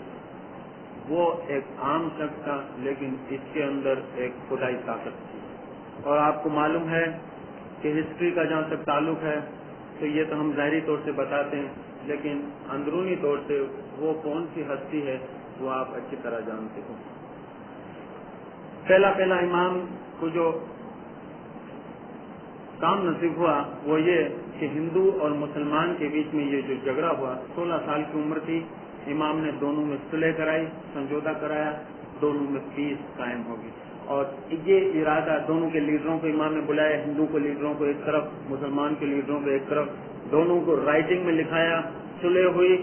Speaker 1: وہ ایک عام شخص تھا لیکن اس کے اندر ایک خدائی طاقت تھی۔ اور آپ کو معلوم ہے کہ ہسٹری کا جہاں تک تعلق ہے تو یہ تو ہم ظاہری طور سے بتاتے ہیں، لیکن اندرونی طور سے وہ کون سی ہستی ہے وہ آپ اچھی طرح جانتے ہو۔ پہلا امام کو جو کام نصیب ہوا وہ یہ کہ ہندو اور مسلمان کے بیچ میں یہ جو جھگڑا ہوا، 16 سال کی عمر تھی، امام نے دونوں میں صلح کرائی، سمجھوتا کرایا، دونوں میں پیس قائم ہوگی، اور یہ ارادہ دونوں کے لیڈروں کو امام نے بلایا، ہندو کو لیڈروں کو ایک طرف، مسلمان کے لیڈروں کو ایک طرف، دونوں کو رائٹنگ میں لکھایا، صلح ہوئی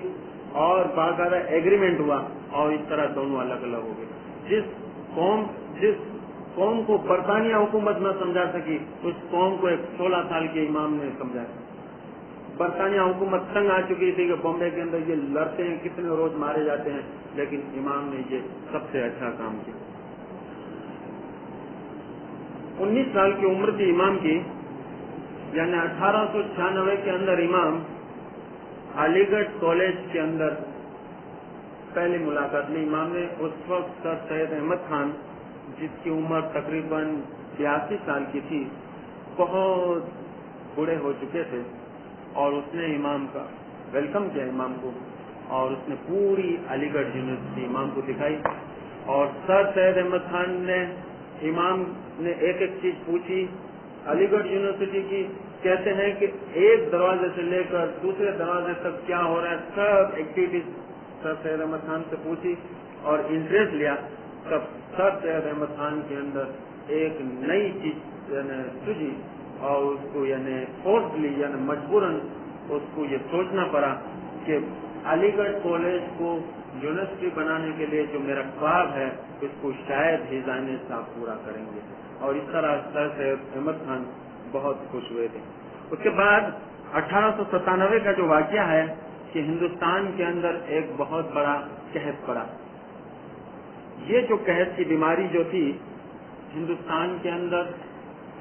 Speaker 1: اور باقاعدہ ایگریمنٹ ہوا، اور اس طرح دونوں الگ الگ ہو گئے۔ جس قوم کو برطانیہ حکومت نہ سمجھا سکی، اس قوم کو ایک 16 سال کے امام نے سمجھایا۔ برطانیہ حکومت تنگ آ چکی تھی کہ بمبے کے اندر یہ لڑتے ہیں، کتنے روز مارے جاتے ہیں، لیکن امام نے یہ سب سے اچھا کام کیا۔ 19 سال کی عمر تھی امام کی، یعنی 1896 کے اندر امام علی گڑھ کالج کے اندر پہلی ملاقات میں امام نے اس وقت سر سید احمد خان، جس کی عمر تقریباً 82 سال کی تھی، بہت بوڑھے ہو چکے تھے، اور اس نے امام کا ویلکم کیا امام کو، اور اس نے پوری علی گڑھ یونیورسٹی امام کو دکھائی، اور سر سید احمد خان نے امام نے ایک ایک چیز پوچھی علی گڑھ یونیورسٹی کی۔ کہتے ہیں کہ ایک دروازے سے لے کر دوسرے دروازے تک کیا ہو رہا ہے سب ایکٹیویٹیز سر سید احمد خان سے پوچھی اور انٹرسٹ لیا۔ تب سر سید احمد خان کے اندر ایک نئی چیز سوجی، اور اس کو فورسلی مجبوراً اس کو یہ سوچنا پڑا کہ علی گڑھ کالج کو یونیورسٹی بنانے کے لیے جو میرا خواب ہے اس کو شاید ہی ذہن صاحب پورا کریں گے، اور اس طرح سر سید احمد خان بہت خوش ہوئے تھے۔ اس کے بعد 1897 کا جو واقعہ ہے کہ ہندوستان کے اندر ایک بہت بڑا قحط پڑا۔ یہ جو قحط کی بیماری جو تھی ہندوستان کے اندر،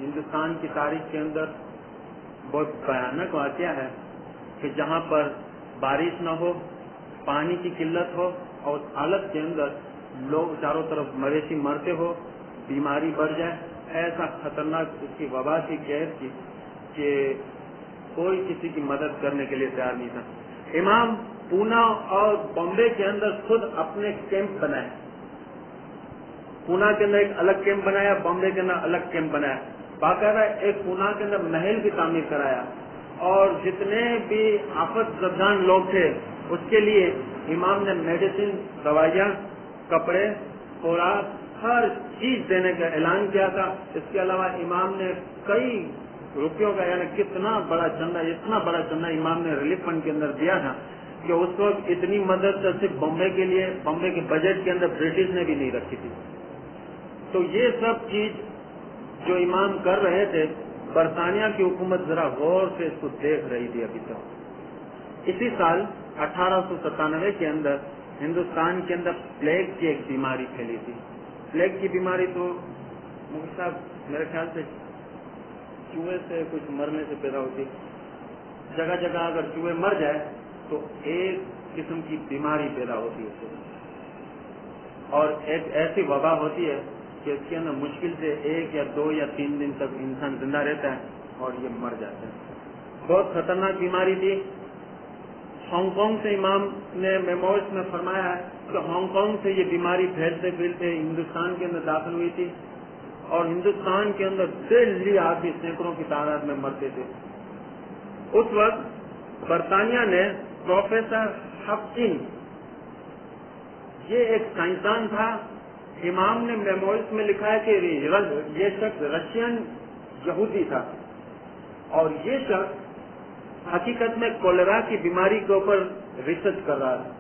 Speaker 1: ہندوستان کی تاریخ کے اندر بہت بھیانک واقعہ ہے کہ جہاں پر بارش نہ ہو، پانی کی قلت ہو، اور اس حالت کے اندر لوگ چاروں طرف مویشی مرتے ہو، بیماری بڑھ جائے، ایسا خطرناک اس کی وبا تھی قحط کی کہ کوئی کسی کی مدد کرنے کے لیے تیار نہیں تھا۔ امام پونا اور بامبے کے اندر خود اپنے کیمپ بنائے، پونا کے اندر ایک الگ کیمپ بنایا، بامبے کے اندر الگ کیمپ بنایا، باقاعدہ ایک پونا کے اندر محل بھی تعمیر کرایا، اور جتنے بھی آفت زدگان لوگ تھے اس کے لیے امام نے میڈیسن، دوائیاں، کپڑے، خوراک، ہر چیز دینے کا اعلان کیا تھا۔ اس کے علاوہ امام نے کئی روپیوں کا اتنا بڑا چندہ امام نے ریلیف فنڈ کے اندر دیا تھا کہ اس وقت اتنی مدد صرف بمبے کے لیے، بمبے کے بجٹ کے اندر برٹش نے بھی نہیں رکھی تھی۔ تو یہ سب چیز جو امام کر رہے تھے، برطانیہ کی حکومت ذرا غور سے اس کو دیکھ رہی تھی ابھی تک۔ اسی سال 1897 کے اندر ہندوستان کے اندر پلیگ کی ایک بیماری پھیلی تھی۔ پلیگ کی بیماری تو صاحب میرے خیال سے چوہے سے کچھ مرنے سے پیدا ہوتی، جگہ جگہ اگر چوہے مر جائے تو ایک قسم کی بیماری پیدا ہوتی ہے، اور ایک ایسی وبا ہوتی ہے کہ اس کے اندر مشکل سے 1 یا 2 یا 3 دن تک انسان زندہ رہتا ہے اور یہ مر جاتا ہے۔ بہت خطرناک بیماری تھی۔ ہانگ کانگ سے امام نے میمورز میں فرمایا ہے کہ ہانگ کانگ سے یہ بیماری پھیلتے پھیلتے ہندوستان کے اندر داخل ہوئی تھی، اور ہندوستان کے اندر ڈیلی آدمی سینکڑوں کی تعداد میں مرتے تھے۔ اس وقت برطانیہ نے پروفیسر ہپکن، یہ ایک سائنسدان تھا، امام نے میمورز میں لکھا ہے کہ یہ شخص رشین یہودی تھا، اور یہ شخص حقیقت میں کولرا کی بیماری کے اوپر ریسرچ کر رہا تھا۔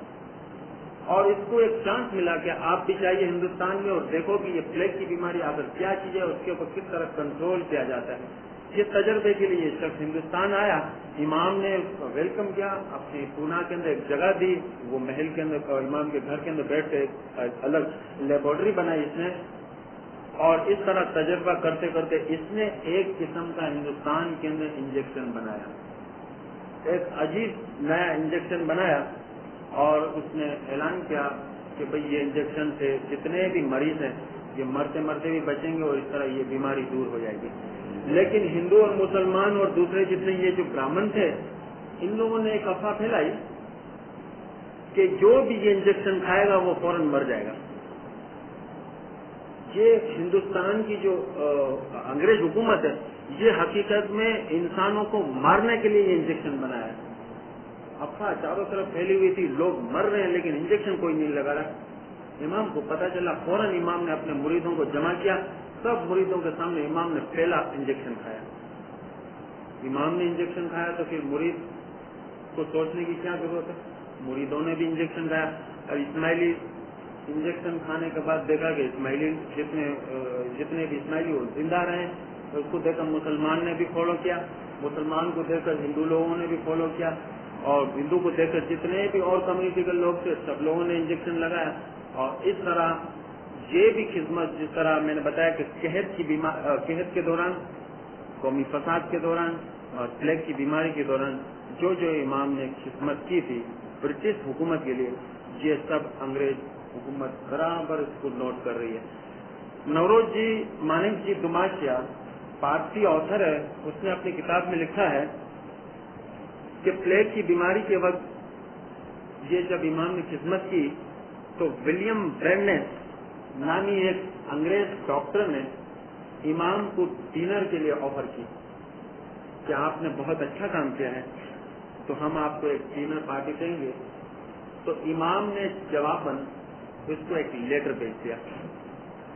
Speaker 1: اور اس کو ایک چانس ملا کہ آپ بھی چاہیے ہندوستان میں اور دیکھو کہ یہ پلیگ کی بیماری آخر کیا چیز ہے، اس کے اوپر کس طرح کنٹرول کیا جاتا ہے۔ یہ تجربے کے لیے یہ شخص ہندوستان آیا، امام نے اس کو ویلکم کیا، اپنی پونا کے اندر ایک جگہ دی، وہ محل کے اندر اور امام کے گھر کے اندر بیٹھ کے ایک الگ لیبورٹری بنائی اس نے، اور اس طرح تجربہ کرتے کرتے اس نے ایک قسم کا ہندوستان کے اندر انجیکشن بنایا، ایک عجیب نیا انجیکشن بنایا، اور اس نے اعلان کیا کہ بھئی یہ انجیکشن سے جتنے بھی مریض ہیں یہ مرتے مرتے بھی بچیں گے اور اس طرح یہ بیماری دور ہو جائے گی۔ لیکن ہندو اور مسلمان اور دوسرے جتنے یہ جو برہمن تھے، ان لوگوں نے ایک افواہ پھیلائی کہ جو بھی یہ انجیکشن کھائے گا وہ فوراً مر جائے گا۔ یہ ہندوستان کی جو انگریز حکومت ہے، یہ حقیقت میں انسانوں کو مارنے کے لیے یہ انجیکشن بنایا ہے۔ افواہ چاروں طرف پھیلی ہوئی تھی، لوگ مر رہے ہیں لیکن انجیکشن کوئی نہیں لگا رہا۔ امام کو پتا چلا، فوراً امام نے اپنے مریدوں کو جمع کیا، سب مریدوں کے سامنے امام نے پہلا انجیکشن کھایا۔ امام نے انجیکشن کھایا تو پھر مرید کو سوچنے کی کیا ضرورت ہے، مریدوں نے بھی انجیکشن کھایا۔ اور اسماعیلی انجیکشن کھانے کے بعد دیکھا کہ اسماعیلی جتنے بھی اسماعیلی وہ زندہ رہے، اس کو دیکھ کر مسلمان نے بھی فالو کیا، مسلمان کو دیکھ کر ہندو لوگوں نے بھی فالو کیا، اور ہندو کو دیکھ کر جتنے بھی اور کمیونٹی کے لوگ تھے سب لوگوں نے انجیکشن لگایا۔ اور اس طرح یہ بھی خدمت، جس طرح میں نے بتایا کہ قحط کے دوران، قومی فساد کے دوران اور پلیگ کی بیماری کے دوران جو امام نے خدمت کی تھی برٹش حکومت کے لیے، یہ سب انگریز حکومت برابر اس کو نوٹ کر رہی ہے۔ نوروز جی مانک جی دماشیا پارسی آتھر ہے، اس نے اپنی کتاب میں لکھا ہے کہ پلیگ کی بیماری کے وقت یہ جب امام نے خدمت کی تو ولیم برینڈنس نامی ایک انگریز ڈاکٹر نے امام کو ڈنر کے لیے آفر کی کہ آپ نے بہت اچھا کام کیا ہے تو ہم آپ کو ایک ڈنر پارٹی دیں گے۔ تو امام نے جواباً اس کو ایک لیٹر بھیج دیا،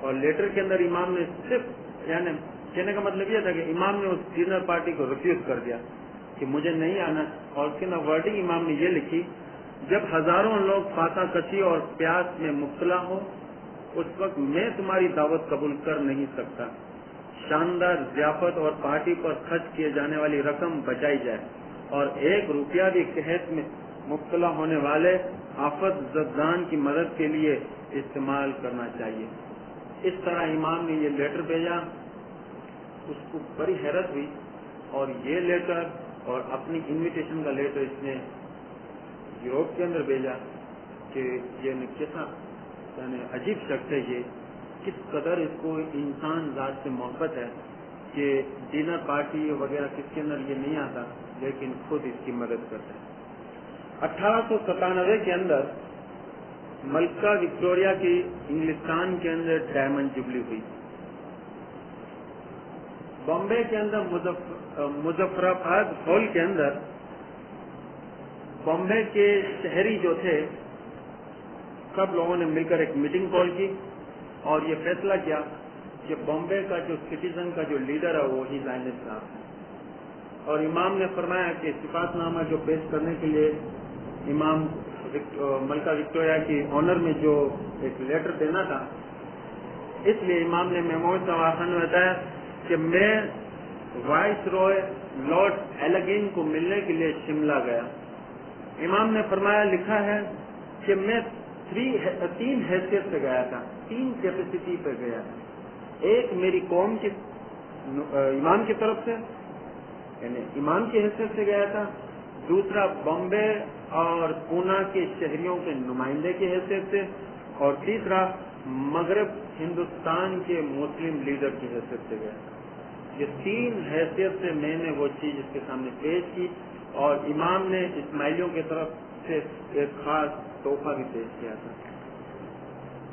Speaker 1: اور لیٹر کے اندر امام نے صرف، یعنی کہنے کا مطلب یہ تھا کہ امام نے اس ڈنر پارٹی کو ریفیوز کر دیا کہ مجھے نہیں آنا، اور اس کے اندر ورڈنگ امام نے یہ لکھی، جب ہزاروں لوگ فاتح کشی اور پیاس میں مبتلا ہو اس وقت میں تمہاری دعوت قبول کر نہیں سکتا۔ شاندار ضیافت اور پارٹی پر خرچ کیے جانے والی رقم بچائی جائے اور 1 روپیہ بھی قحط میں مبتلا ہونے والے آفت زدگان کی مدد کے لیے استعمال کرنا چاہیے۔ اس طرح امام نے یہ لیٹر بھیجا، اس کو بڑی حیرت ہوئی، اور یہ لیٹر اور اپنی انویٹیشن کا لیٹر اس نے یورپ کے اندر بھیجا کہ یہ کیسا یعنی عجیب شخص ہے، یہ کس قدر اس کو انسان ذات سے محبت ہے کہ ڈنر پارٹی وغیرہ کس کے اندر یہ نہیں آتا لیکن خود اس کی مدد کرتا ہے۔ 1897 کے اندر ملکہ وکٹوریہ کی انگلستان کے اندر ڈائمنڈ جبلی ہوئی۔ بامبے کے اندر مظفر آباد ہال کے اندر بامبے کے شہری جو تھے سب لوگوں نے مل کر ایک میٹنگ کال کی اور یہ فیصلہ کیا کہ بامبے کا جو سٹیزن کا جو لیڈر ہے وہی زائنسٹ صاحب ہے، اور امام نے فرمایا کہ صفات نامہ جو پیش کرنے کے لیے امام ملکہ وکٹوریہ کی آنر میں جو ایک لیٹر دینا تھا، اس لیے امام نے میموز سواخان میں بتایا کہ میں وائس رائے لارڈ ایلگین کو ملنے کے لیے شملہ گیا۔ امام نے فرمایا، لکھا ہے کہ میں 3 حیثیت سے گیا تھا، 3 کیپیسٹی پہ گیا تھا۔ ایک میری قوم کی امام کی طرف سے یعنی امام کی حیثیت سے گیا تھا، دوسرا بامبے اور پونا کے شہریوں کے نمائندے کی حیثیت سے، اور تیسرا مغرب ہندوستان کے مسلم لیڈر کی حیثیت سے گیا تھا۔ یہ 3 حیثیت سے میں نے وہ چیز اس کے سامنے پیش کی، اور امام نے اسماعیلیوں کی طرف سے ایک خاص تحفہ بھی پیش کیا تھا۔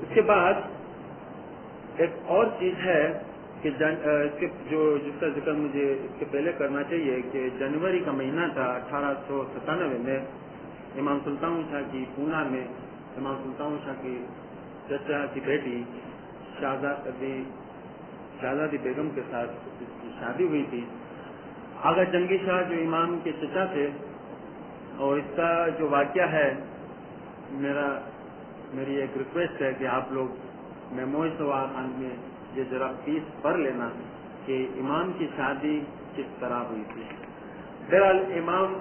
Speaker 1: اس کے بعد ایک اور چیز ہے کہ جس کا ذکر مجھے اس کے پہلے کرنا چاہیے کہ جنوری کا مہینہ تھا 1897 میں امام سلطان شاہ کی پونا میں امام سلطان شاہ کی چچا کی بیٹی شہزادی بیگم کے ساتھ اس کی شادی ہوئی تھی۔ آغا جنگی شاہ جو امام کے چچا تھے، اور اس کا جو واقعہ ہے میرا میری ایک ریکویسٹ ہے کہ آپ لوگ میموئے سواخان میں یہ ذرا پیس پڑھ لینا کہ امام کی شادی کس طرح ہوئی تھی. بہرحال امام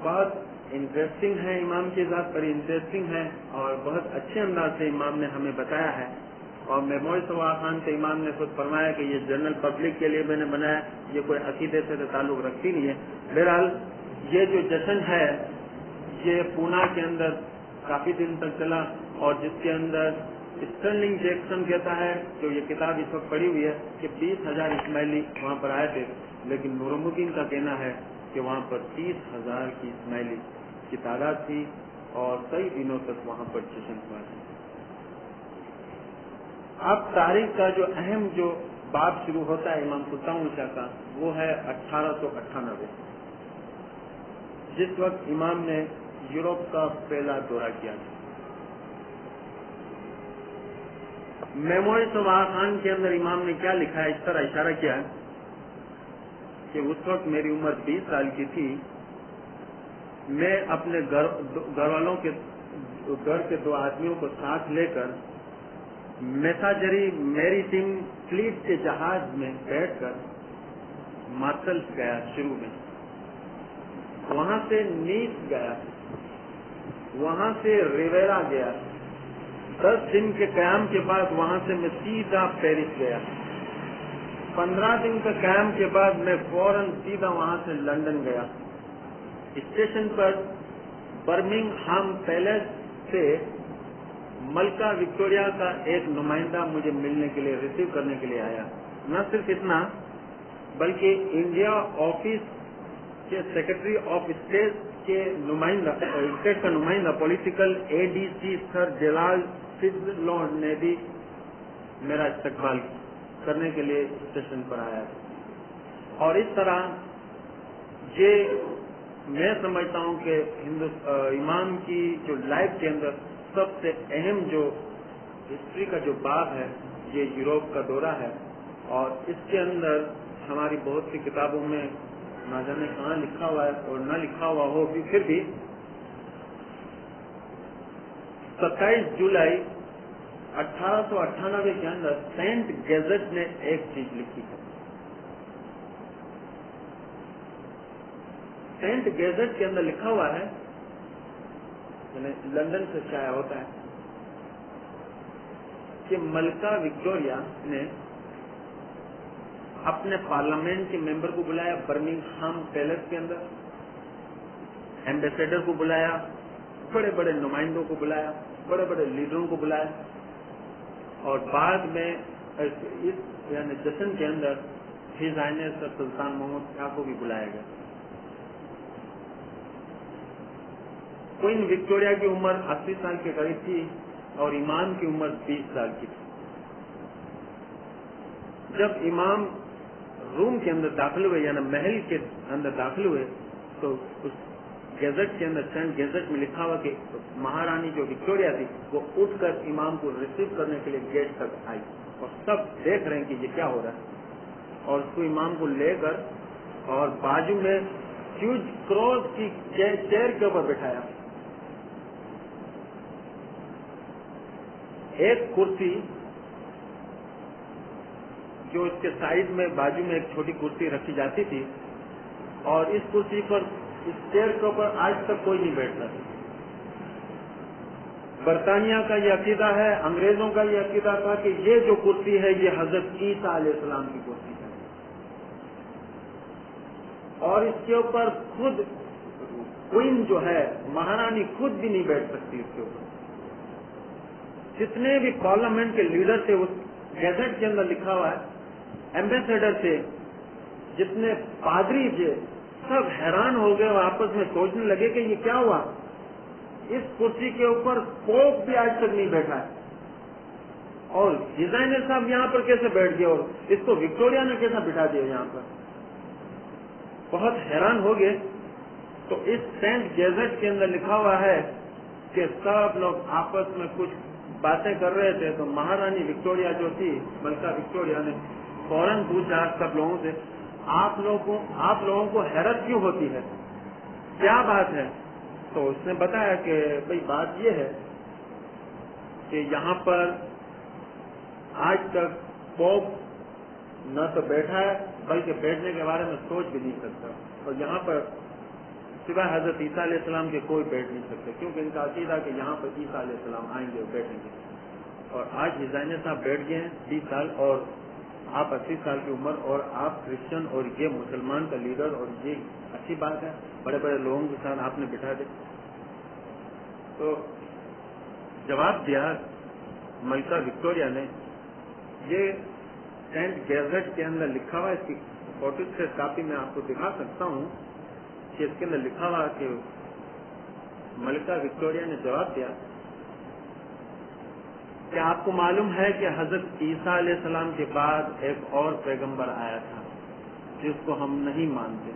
Speaker 1: بہت انٹرسٹنگ ہے، امام کی ذات بڑی انٹرسٹنگ ہے اور بہت اچھے انداز سے امام نے ہمیں بتایا ہے. اور میموئے سواخان سے امام نے خود فرمایا کہ یہ جنرل پبلک کے لیے میں نے بنایا، یہ کوئی عقیدے سے تعلق رکھتی نہیں ہے. بہرحال یہ جو جشن ہے یہ پونا کے اندر کافی دن تک چلا اور جس کے اندر اسٹرلنگ جیکسن کہتا ہے، جو یہ کتاب اس وقت پڑھی ہوئی ہے، کہ 20,000 اسماعیلی وہاں پر آئے تھے، لیکن نور الدین کا کہنا ہے کہ وہاں پر 30,000 کی اسماعیلی کی تعداد تھی اور کئی دنوں تک وہاں پر جشن ہوا تھا. اب تاریخ کا جو اہم جو باب شروع ہوتا ہے امام سلطان شاہ کا، وہ ہے 1898، جس وقت امام نے یورپ کا پہلا دورہ کیا تھا. میموئے سواخان کے اندر امام نے کیا لکھا ہے، اس طرح اشارہ کیا کہ اس وقت میری عمر 20 سال کی تھی. میں اپنے گھر والوں کے گھر کے 2 آدمیوں کو ساتھ لے کر میساجری میری ٹیم فلیٹ کے جہاز میں بیٹھ کر مارسلس گیا شروع میں، وہاں سے نیس گیا، وہاں سے ریویرا گیا. 10 دن کے قیام کے بعد وہاں سے میں سیدھا پیرس گیا. 15 دن کا قیام کے بعد میں فوراً سیدھا وہاں سے لندن گیا. اسٹیشن پر برمنگھم پیلس سے ملکہ وکٹوریہ کا ایک نمائندہ مجھے ملنے کے لیے ریسیو کرنے کے لیے آیا. نہ صرف اتنا بلکہ انڈیا آفس کے سیکرٹری آف اسٹیٹ کے نمائندہ، اسٹیٹ کا نمائندہ پولیٹیکل ADC سر جلال فضلون نے بھی میرا استقبال کرنے کے لیے اسٹیشن پر آیا. اور اس طرح یہ میں سمجھتا ہوں کہ امام کی جو لائف کے اندر سب سے اہم جو ہسٹری کا جو باب ہے یہ یورپ کا دورہ ہے. اور اس کے اندر ہماری بہت سی کتابوں میں نہ جانے کہاں لکھا ہوا ہے اور نہ لکھا ہوا ہو بھی، پھر بھی 27 جولائی 1898 کے اندر سینٹ گیزٹ نے ایک چیز لکھی ہے. سینٹ گیزٹ کے اندر لکھا ہوا ہے، یعنی لندن سے شائع ہوتا ہے، کہ ملکہ وکٹوریہ نے اپنے پارلیمنٹ کے ممبر کو بلایا برمنگھم پیلس کے اندر، ایمبیسیڈر کو بلایا، بڑے بڑے نمائندوں کو بلایا، بڑے بڑے لیڈروں کو بلایا، اور بعد میں اس یعنی جشن کے اندر ہز ہائنس سلطان محمد شاہ کو بھی بلایا گیا. کوئن وکٹوریہ کی عمر 80 سال کے قریب تھی اور امام کی عمر 20 سال کی تھی. جب امام روم کے اندر داخل ہوئے، یعنی محل کے اندر داخل ہوئے، تو اس گیزٹ کے اندر سینٹ گیزٹ میں لکھا ہوا کہ مہارانی جو وکٹوریہ تھی وہ اٹھ کر امام کو ریسیو کرنے کے لیے گیٹ تک آئی، اور سب دیکھ رہے ہیں کہ یہ کیا ہو رہا ہے. اور اس کو امام کو لے کر اور بازو میں ہیوج کراس کی چیئر کے اوپر بٹھایا. ایک کرسی جو اس کے سائڈ میں بازو میں ایک چھوٹی کرسی رکھی جاتی تھی، اور اس کرسی پر اس چیئر کے اوپر آج تک کوئی نہیں بیٹھتا. برطانیہ کا یہ عقیدہ ہے، انگریزوں کا یہ عقیدہ تھا کہ یہ جو کرسی ہے یہ حضرت عیسیٰ علیہ السلام کی کرسی ہے، اور اس کے اوپر خود کوئن جو ہے مہارانی خود بھی نہیں بیٹھ سکتی اس کے اوپر. جتنے بھی پارلیمنٹ کے لیڈر تھے اس گیزٹ کے اندر لکھا ہوا ہے، ایمبیسیڈر تھے، جتنے پادری تھے، سب حیران ہو گئے اور آپس میں سوچنے لگے کہ یہ کیا ہوا، اس کرسی کے اوپر پوپ بھی آج تک نہیں بیٹھا ہے، اور ڈیزائنر صاحب یہاں پر کیسے بیٹھ گئے اور اس کو وکٹوریہ نے کیسا بٹھا دیا یہاں پر. بہت حیران ہو گئے. تو اس سینٹ گیزٹ کے اندر لکھا ہوا ہے کہ سب لوگ آپس میں کچھ باتیں کر رہے تھے، تو مہارانی وکٹوریہ جو تھی، ملکہ وکٹوریہ نے فوراً پوچھا سب لوگوں سے، آپ لوگوں کو حیرت کیوں ہوتی ہے، کیا بات ہے؟ تو اس نے بتایا کہ بھئی بات یہ ہے کہ یہاں پر آج تک پوپ نہ تو بیٹھا ہے بلکہ بیٹھنے کے بارے میں سوچ بھی نہیں سکتا، اور یہاں پر سوائے حضرت عیسیٰ علیہ السلام کے کوئی بیٹھ نہیں سکتے، کیونکہ ان کا عقیدہ کہ یہاں پر عیسیٰ علیہ السلام آئیں گے اور بیٹھیں گے۔ اور آج ہزائن صاحب بیٹھ گئے ہیں 20 سال، اور آپ 80 سال کی عمر، اور آپ کرسچن اور یہ مسلمان کا لیڈر، اور یہ اچھی بات ہے، بڑے بڑے لوگوں کے ساتھ آپ نے بٹھا دے۔ تو جواب دیا ملکہ وکٹوریہ نے، یہ سینٹ گیزٹ کے اندر لکھا ہوا، اس کی فوٹو سے کاپی میں آپ کو دکھا سکتا ہوں کہ اس کے اندر لکھا ہوا کہ ملکہ وکٹوریہ نے جواب دیا کہ آپ کو معلوم ہے کہ حضرت عیسیٰ علیہ السلام کے بعد ایک اور پیغمبر آیا تھا جس کو ہم نہیں مانتے،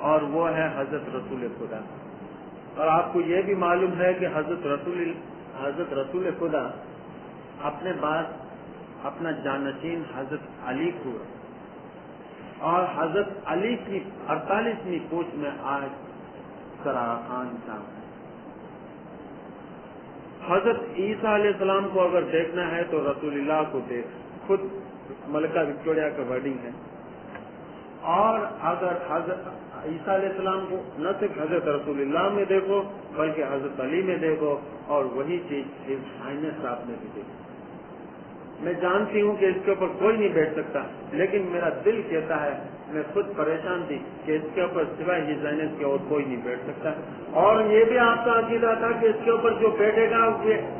Speaker 1: اور وہ ہے حضرت رسول خدا، اور آپ کو یہ بھی معلوم ہے کہ حضرت رسول خدا اپنے بعد اپنا جانشین حضرت علی کو، اور حضرت علی کی 48ویں پوچھ میں آج سرا خان صاحب ہے۔ حضرت عیسیٰ علیہ السلام کو اگر دیکھنا ہے تو رسول اللہ کو دیکھ، خود ملکہ وکٹوریہ کا ورڈنگ ہے۔ اور اگر حضرت عیسیٰ علیہ السلام کو نہ صرف حضرت رسول اللہ میں دیکھو بلکہ حضرت علی میں دیکھو، اور وہی چیز اس ہائنس صاحب نے بھی دیکھی۔ میں جانتی ہوں کہ اس کے اوپر کوئی نہیں بیٹھ سکتا، لیکن میرا دل کہتا ہے، میں خود پریشان تھی کہ اس کے اوپر سوائے ہی زینت کے اور کوئی نہیں بیٹھ سکتا، اور یہ بھی آپ کا عقیدہ تھا کہ اس کے اوپر جو بیٹھے گا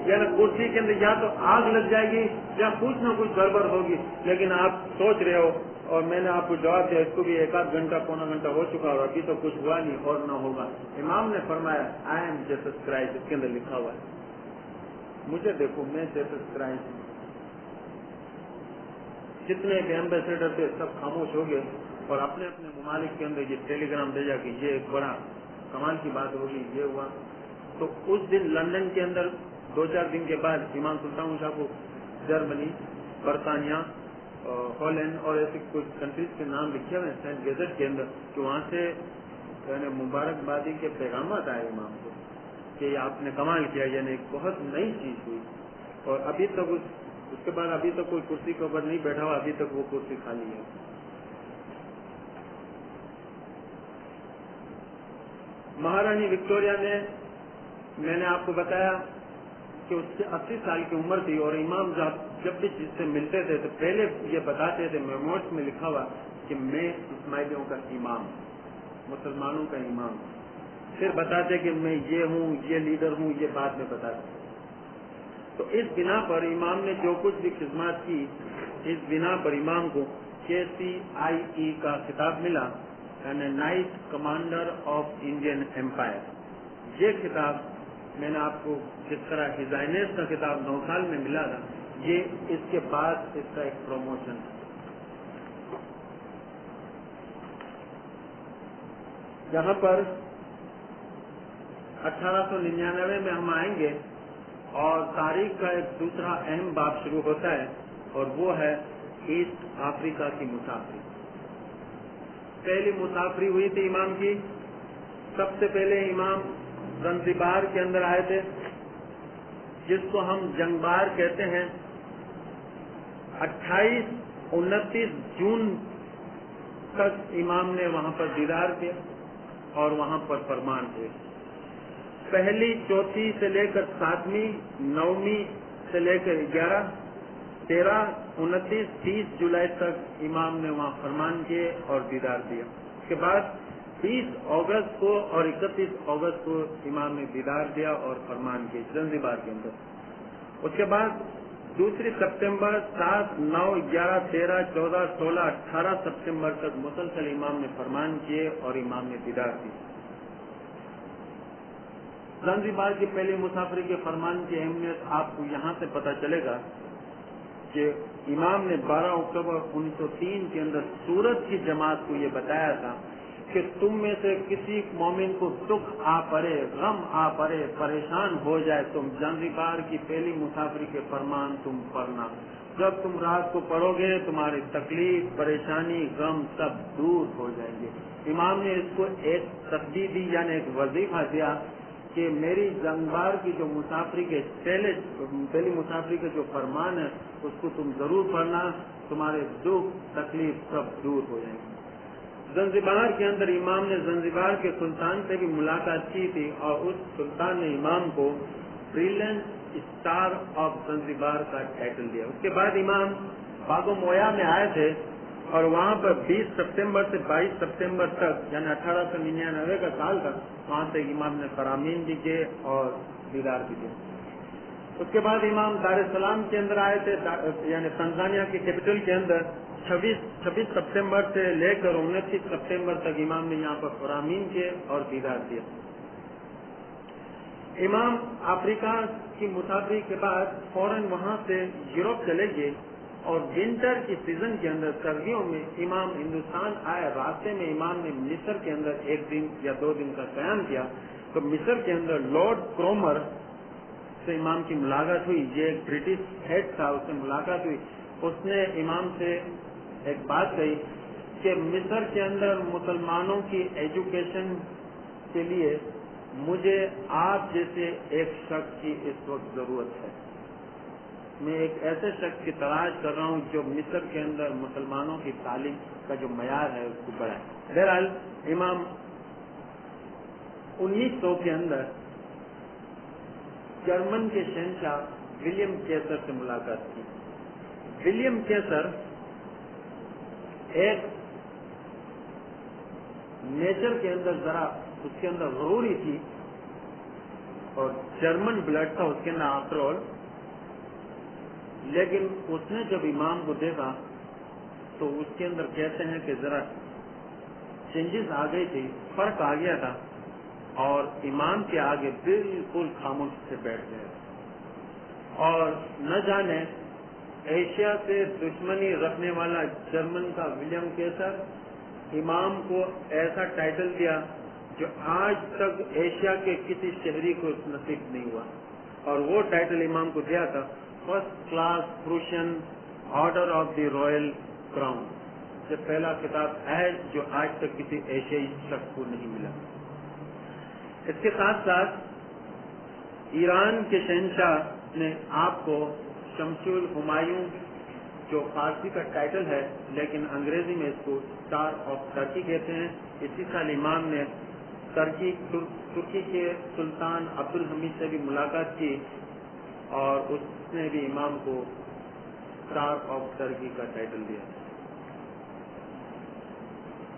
Speaker 1: یعنی کرسی کے اندر یا تو آگ لگ جائے گی یا کچھ نہ کچھ گڑبڑ ہوگی، لیکن آپ سوچ رہے ہو، اور میں نے آپ کو جواب دیا، اس کو بھی 1 گھنٹہ پونا گھنٹہ ہو چکا اور ابھی تو کچھ ہوا نہیں اور نہ ہوگا۔ امام نے فرمایا آئی ایم جیسس کرائسٹ، اس کے اندر لکھا ہوا ہے، مجھے دیکھو میں جیسس کرائسٹ ہوں۔ جتنے بھی ایمبیسیڈر تھے سب خاموش ہو گئے اور اپنے اپنے ممالک کے اندر یہ ٹیلی گرام بھیجا کہ یہ ایک بڑا کمال کی بات ہوگی، یہ ہوا۔ تو اس دن لندن کے اندر 2-4 دن کے بعد امام سلطان شاہ کو جرمنی، برطانیہ، ہالینڈ اور ایسے کچھ کنٹریز کے نام لکھے ہوئے سینٹ گیزٹ کے اندر کہ وہاں سے یعنی مبارکبادی کے پیغامات آئے امام کو کہ یہ آپ نے کمال کیا، یعنی ایک بہت نئی چیز ہوئی، اور ابھی تک اس کے بعد ابھی تک کوئی کرسی کے اوپر نہیں بیٹھا ہوا، ابھی تک وہ کرسی خالی ہے۔ مہارانی وکٹوریہ نے، میں نے آپ کو بتایا کہ اس سے 80 سال کی عمر تھی، اور امام جب بھی جس سے ملتے تھے تو پہلے یہ بتاتے تھے، میموریز میں لکھا ہوا کہ میں اسماعیلیوں کا امام، مسلمانوں کا امام، پھر بتاتے کہ میں یہ ہوں، یہ لیڈر ہوں، یہ بعد میں بتاتے۔ تو اس بنا پر امام نے جو کچھ بھی خدمات کی، اس بنا پر امام کو KCIE کا خطاب ملا، یعنی knight commander of Indian empire. یہ خطاب میں نے آپ کو جس طرح ہزائنیس کا خطاب 9 سال میں ملا تھا، یہ اس کے بعد اس کا ایک پروموشن ہے۔ یہاں پر 1899 میں ہم آئیں گے اور تاریخ کا ایک دوسرا اہم باب شروع ہوتا ہے، اور وہ ہے ایسٹ افریقہ کی مسافری۔ پہلی مسافری ہوئی تھی امام کی، سب سے پہلے امام زنزبار کے اندر آئے تھے، جس کو ہم جنگبار کہتے ہیں۔ 28-29 جون تک امام نے وہاں پر دیدار کیا اور وہاں پر فرمان ہوئے۔ پہلی، چوتھی سے لے کر 7ویں، 9ویں سے لے کر 11، 13، 29، 30 جولائی تک امام نے وہاں فرمان کیے اور دیدار دیا۔ اس کے بعد 20 اگست کو اور 31 اگست کو امام نے دیدار دیا اور فرمان کیے زنزبار کے اندر۔ اس کے بعد 2 سپتمبر، 7، 9، 11، 13، 14، 16، 18 سپتمبر تک مسلسل امام نے فرمان کیے اور امام نے دیدار دی۔ زنزبار کی پہلی مسافری کے فرمان کی اہمیت آپ کو یہاں سے پتہ چلے گا کہ امام نے 12 اکتوبر 1903 کے اندر سورت کی جماعت کو یہ بتایا تھا کہ تم میں سے کسی مومن کو دکھ آ پڑے، غم آ پڑے، پریشان ہو جائے، تم زنزبار کی پہلی مسافری کے فرمان تم پڑھنا۔ جب تم رات کو پڑھو گے تمہاری تکلیف، پریشانی، غم سب دور ہو جائیں گے۔ امام نے اس کو ایک تسبیح دی، یعنی ایک وظیفہ دیا کہ میری زنگبار کی جو مسافری کے پہلی مسافری کے جو فرمان ہے اس کو تم ضرور پڑھنا، تمہارے دکھ تکلیف سب دور ہو جائیں گے۔ زنزبار کے اندر امام نے زنزبار کے سلطان سے بھی ملاقات کی تھی اور اس سلطان نے امام کو بریلینٹ اسٹار آف زنزبار کا ٹائٹل دیا۔ اس کے بعد امام باگو مویا میں آئے تھے اور وہاں پر 20 ستمبر سے 22 ستمبر تک یعنی 1899 کا سال تک وہاں سے امام نے فرامین بھی کیے اور دیدار بھی کیے۔ اس کے بعد امام دار السلام کے اندر آئے تھے، یعنی تنزانیہ کی کیپٹل کے اندر 26 ستمبر سے لے کر 29 ستمبر تک امام نے یہاں پر فرامین کیے اور دیدار کیا۔ امام افریقہ کی مسافری کے بعد فوراً وہاں سے یورپ چلے گئے اور ونٹر کی سیزن کے اندر سردیوں میں امام ہندوستان آئے۔ راستے میں امام نے مصر کے اندر 1 دن یا 2 دن کا قیام کیا، تو مصر کے اندر لارڈ کرومر سے امام کی ملاقات ہوئی۔ یہ ایک برٹش ہیڈ تھا، اس سے ملاقات ہوئی۔ اس نے امام سے ایک بات کہی کہ مصر کے اندر مسلمانوں کی ایجوکیشن کے لیے مجھے آپ جیسے ایک شخص کی اس وقت ضرورت ہے۔ میں ایک ایسے شخص کی تلاش کر رہا ہوں جو مصر کے اندر مسلمانوں کی تعلیم کا جو معیار ہے اس کو بڑھائے۔ بہرحال امام 1900 کے اندر جرمن کے شہنشاہ ولیم کیسر سے ملاقات کی۔ ولیم کیسر ایک نیچر کے اندر ذرا اس کے اندر غروری تھی اور جرمن بلڈ تھا اس کے اندر آفٹر آل، لیکن اس نے جب امام کو دیکھا تو اس کے اندر کہتے ہیں کہ ذرا چینجز آ گئی تھی، فرق آ گیا تھا اور امام کے آگے بالکل خاموش سے بیٹھ گئے اور نہ جانے ایشیا سے دشمنی رکھنے والا جرمن کا ولیم کیسر امام کو ایسا ٹائٹل دیا جو آج تک ایشیا کے کسی شہری کو نصیب نہیں ہوا، اور وہ ٹائٹل امام کو دیا تھا first class پروشین order of the Royal crown. یہ پہلا خطاب ہے جو آج تک کسی ایشیائی شخص کو نہیں ملا۔ اس کے ساتھ ساتھ ایران کے شہنشاہ نے آپ کو شمس الہمایوں جو فارسی کا ٹائٹل ہے لیکن انگریزی میں اس کو اسٹار آف ترکی کہتے ہیں، اسی سال امام نے ترکی کے سلطان عبد الحمید سے بھی ملاقات کی اور اس نے بھی امام کو اسٹار آف ترکی کا ٹائٹل دیا۔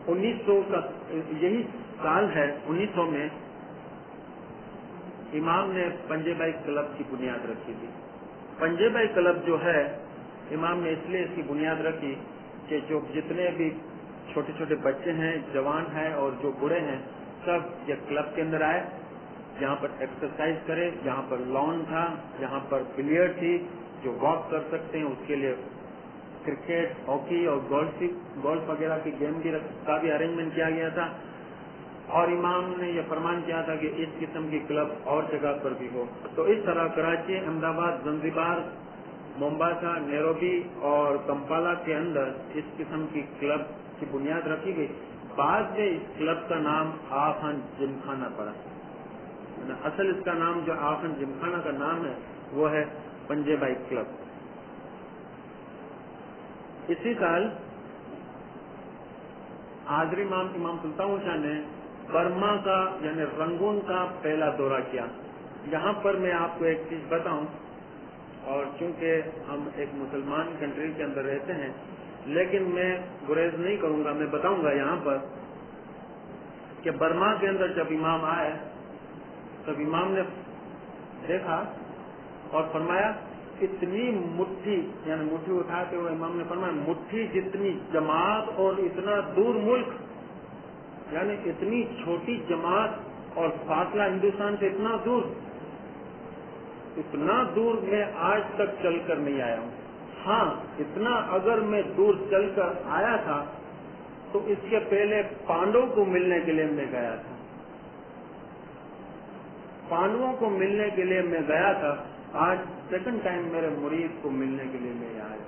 Speaker 1: 1900 کا یہی سال ہے، 1900 میں امام نے پنجے بائی کلب کی بنیاد رکھی تھی۔ پنجے بائی کلب جو ہے امام نے اس لیے اس کی بنیاد رکھی کہ جو جتنے بھی چھوٹے چھوٹے بچے ہیں، جوان ہیں اور جو بوڑھے ہیں، سب یہ کلب کے اندر آئے، جہاں پر ایکسرسائز کرے، جہاں پر لان تھا، جہاں پر بلیئرڈ تھی، جو واک کر سکتے ہیں، اس کے لیے کرکٹ، ہاکی اور گولف وغیرہ کی گیم کا بھی ارینجمنٹ کیا گیا تھا، اور امام نے یہ فرمان کیا تھا کہ اس قسم کی کلب اور جگہ پر بھی ہو۔ تو اس طرح کراچی، احمد آباد، زنزبار، مومباسا، نیروبی اور کمپالا کے اندر اس قسم کی کلب کی بنیاد رکھی گئی۔ بعد میں اس کلب کا نام آخان جمخانہ پڑا، اصل اس کا نام جو آخان جمخانہ کا نام ہے وہ ہے پنجے بائی کلب۔ اسی سال حاضری امام سلطان شاہ نے برما کا یعنی رنگون کا پہلا دورہ کیا۔ یہاں پر میں آپ کو ایک چیز بتاؤں، اور چونکہ ہم ایک مسلمان کنٹری کے اندر رہتے ہیں لیکن میں گریز نہیں کروں گا، میں بتاؤں گا یہاں پر کہ برما کے اندر جب امام آئے تب امام نے دیکھا اور فرمایا اتنی مٹھی، یعنی مٹھی اٹھاتے ہوئے امام نے فرمایا مٹھی جتنی جماعت اور اتنا دور ملک، یعنی اتنی چھوٹی جماعت اور فاصلہ ہندوستان سے اتنا دور میں آج تک چل کر نہیں آیا ہوں۔ ہاں اتنا اگر میں دور چل کر آیا تھا تو اس کے پہلے پانڈو کو ملنے کے لیے میں گیا تھا، پانڈووں کو ملنے کے لیے میں گیا تھا، آج سیکنڈ ٹائم میرے مرید کو ملنے کے لیے میں آیا۔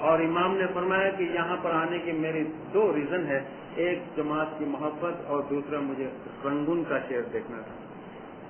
Speaker 1: اور امام نے فرمایا کہ یہاں پر آنے کی میری 2 ریزن ہے، ایک جماعت کی محبت اور دوسرا مجھے رنگون کا شہر دیکھنا تھا۔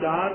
Speaker 1: 4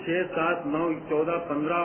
Speaker 1: 6, 7, 9, 14, 15,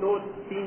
Speaker 1: 2-3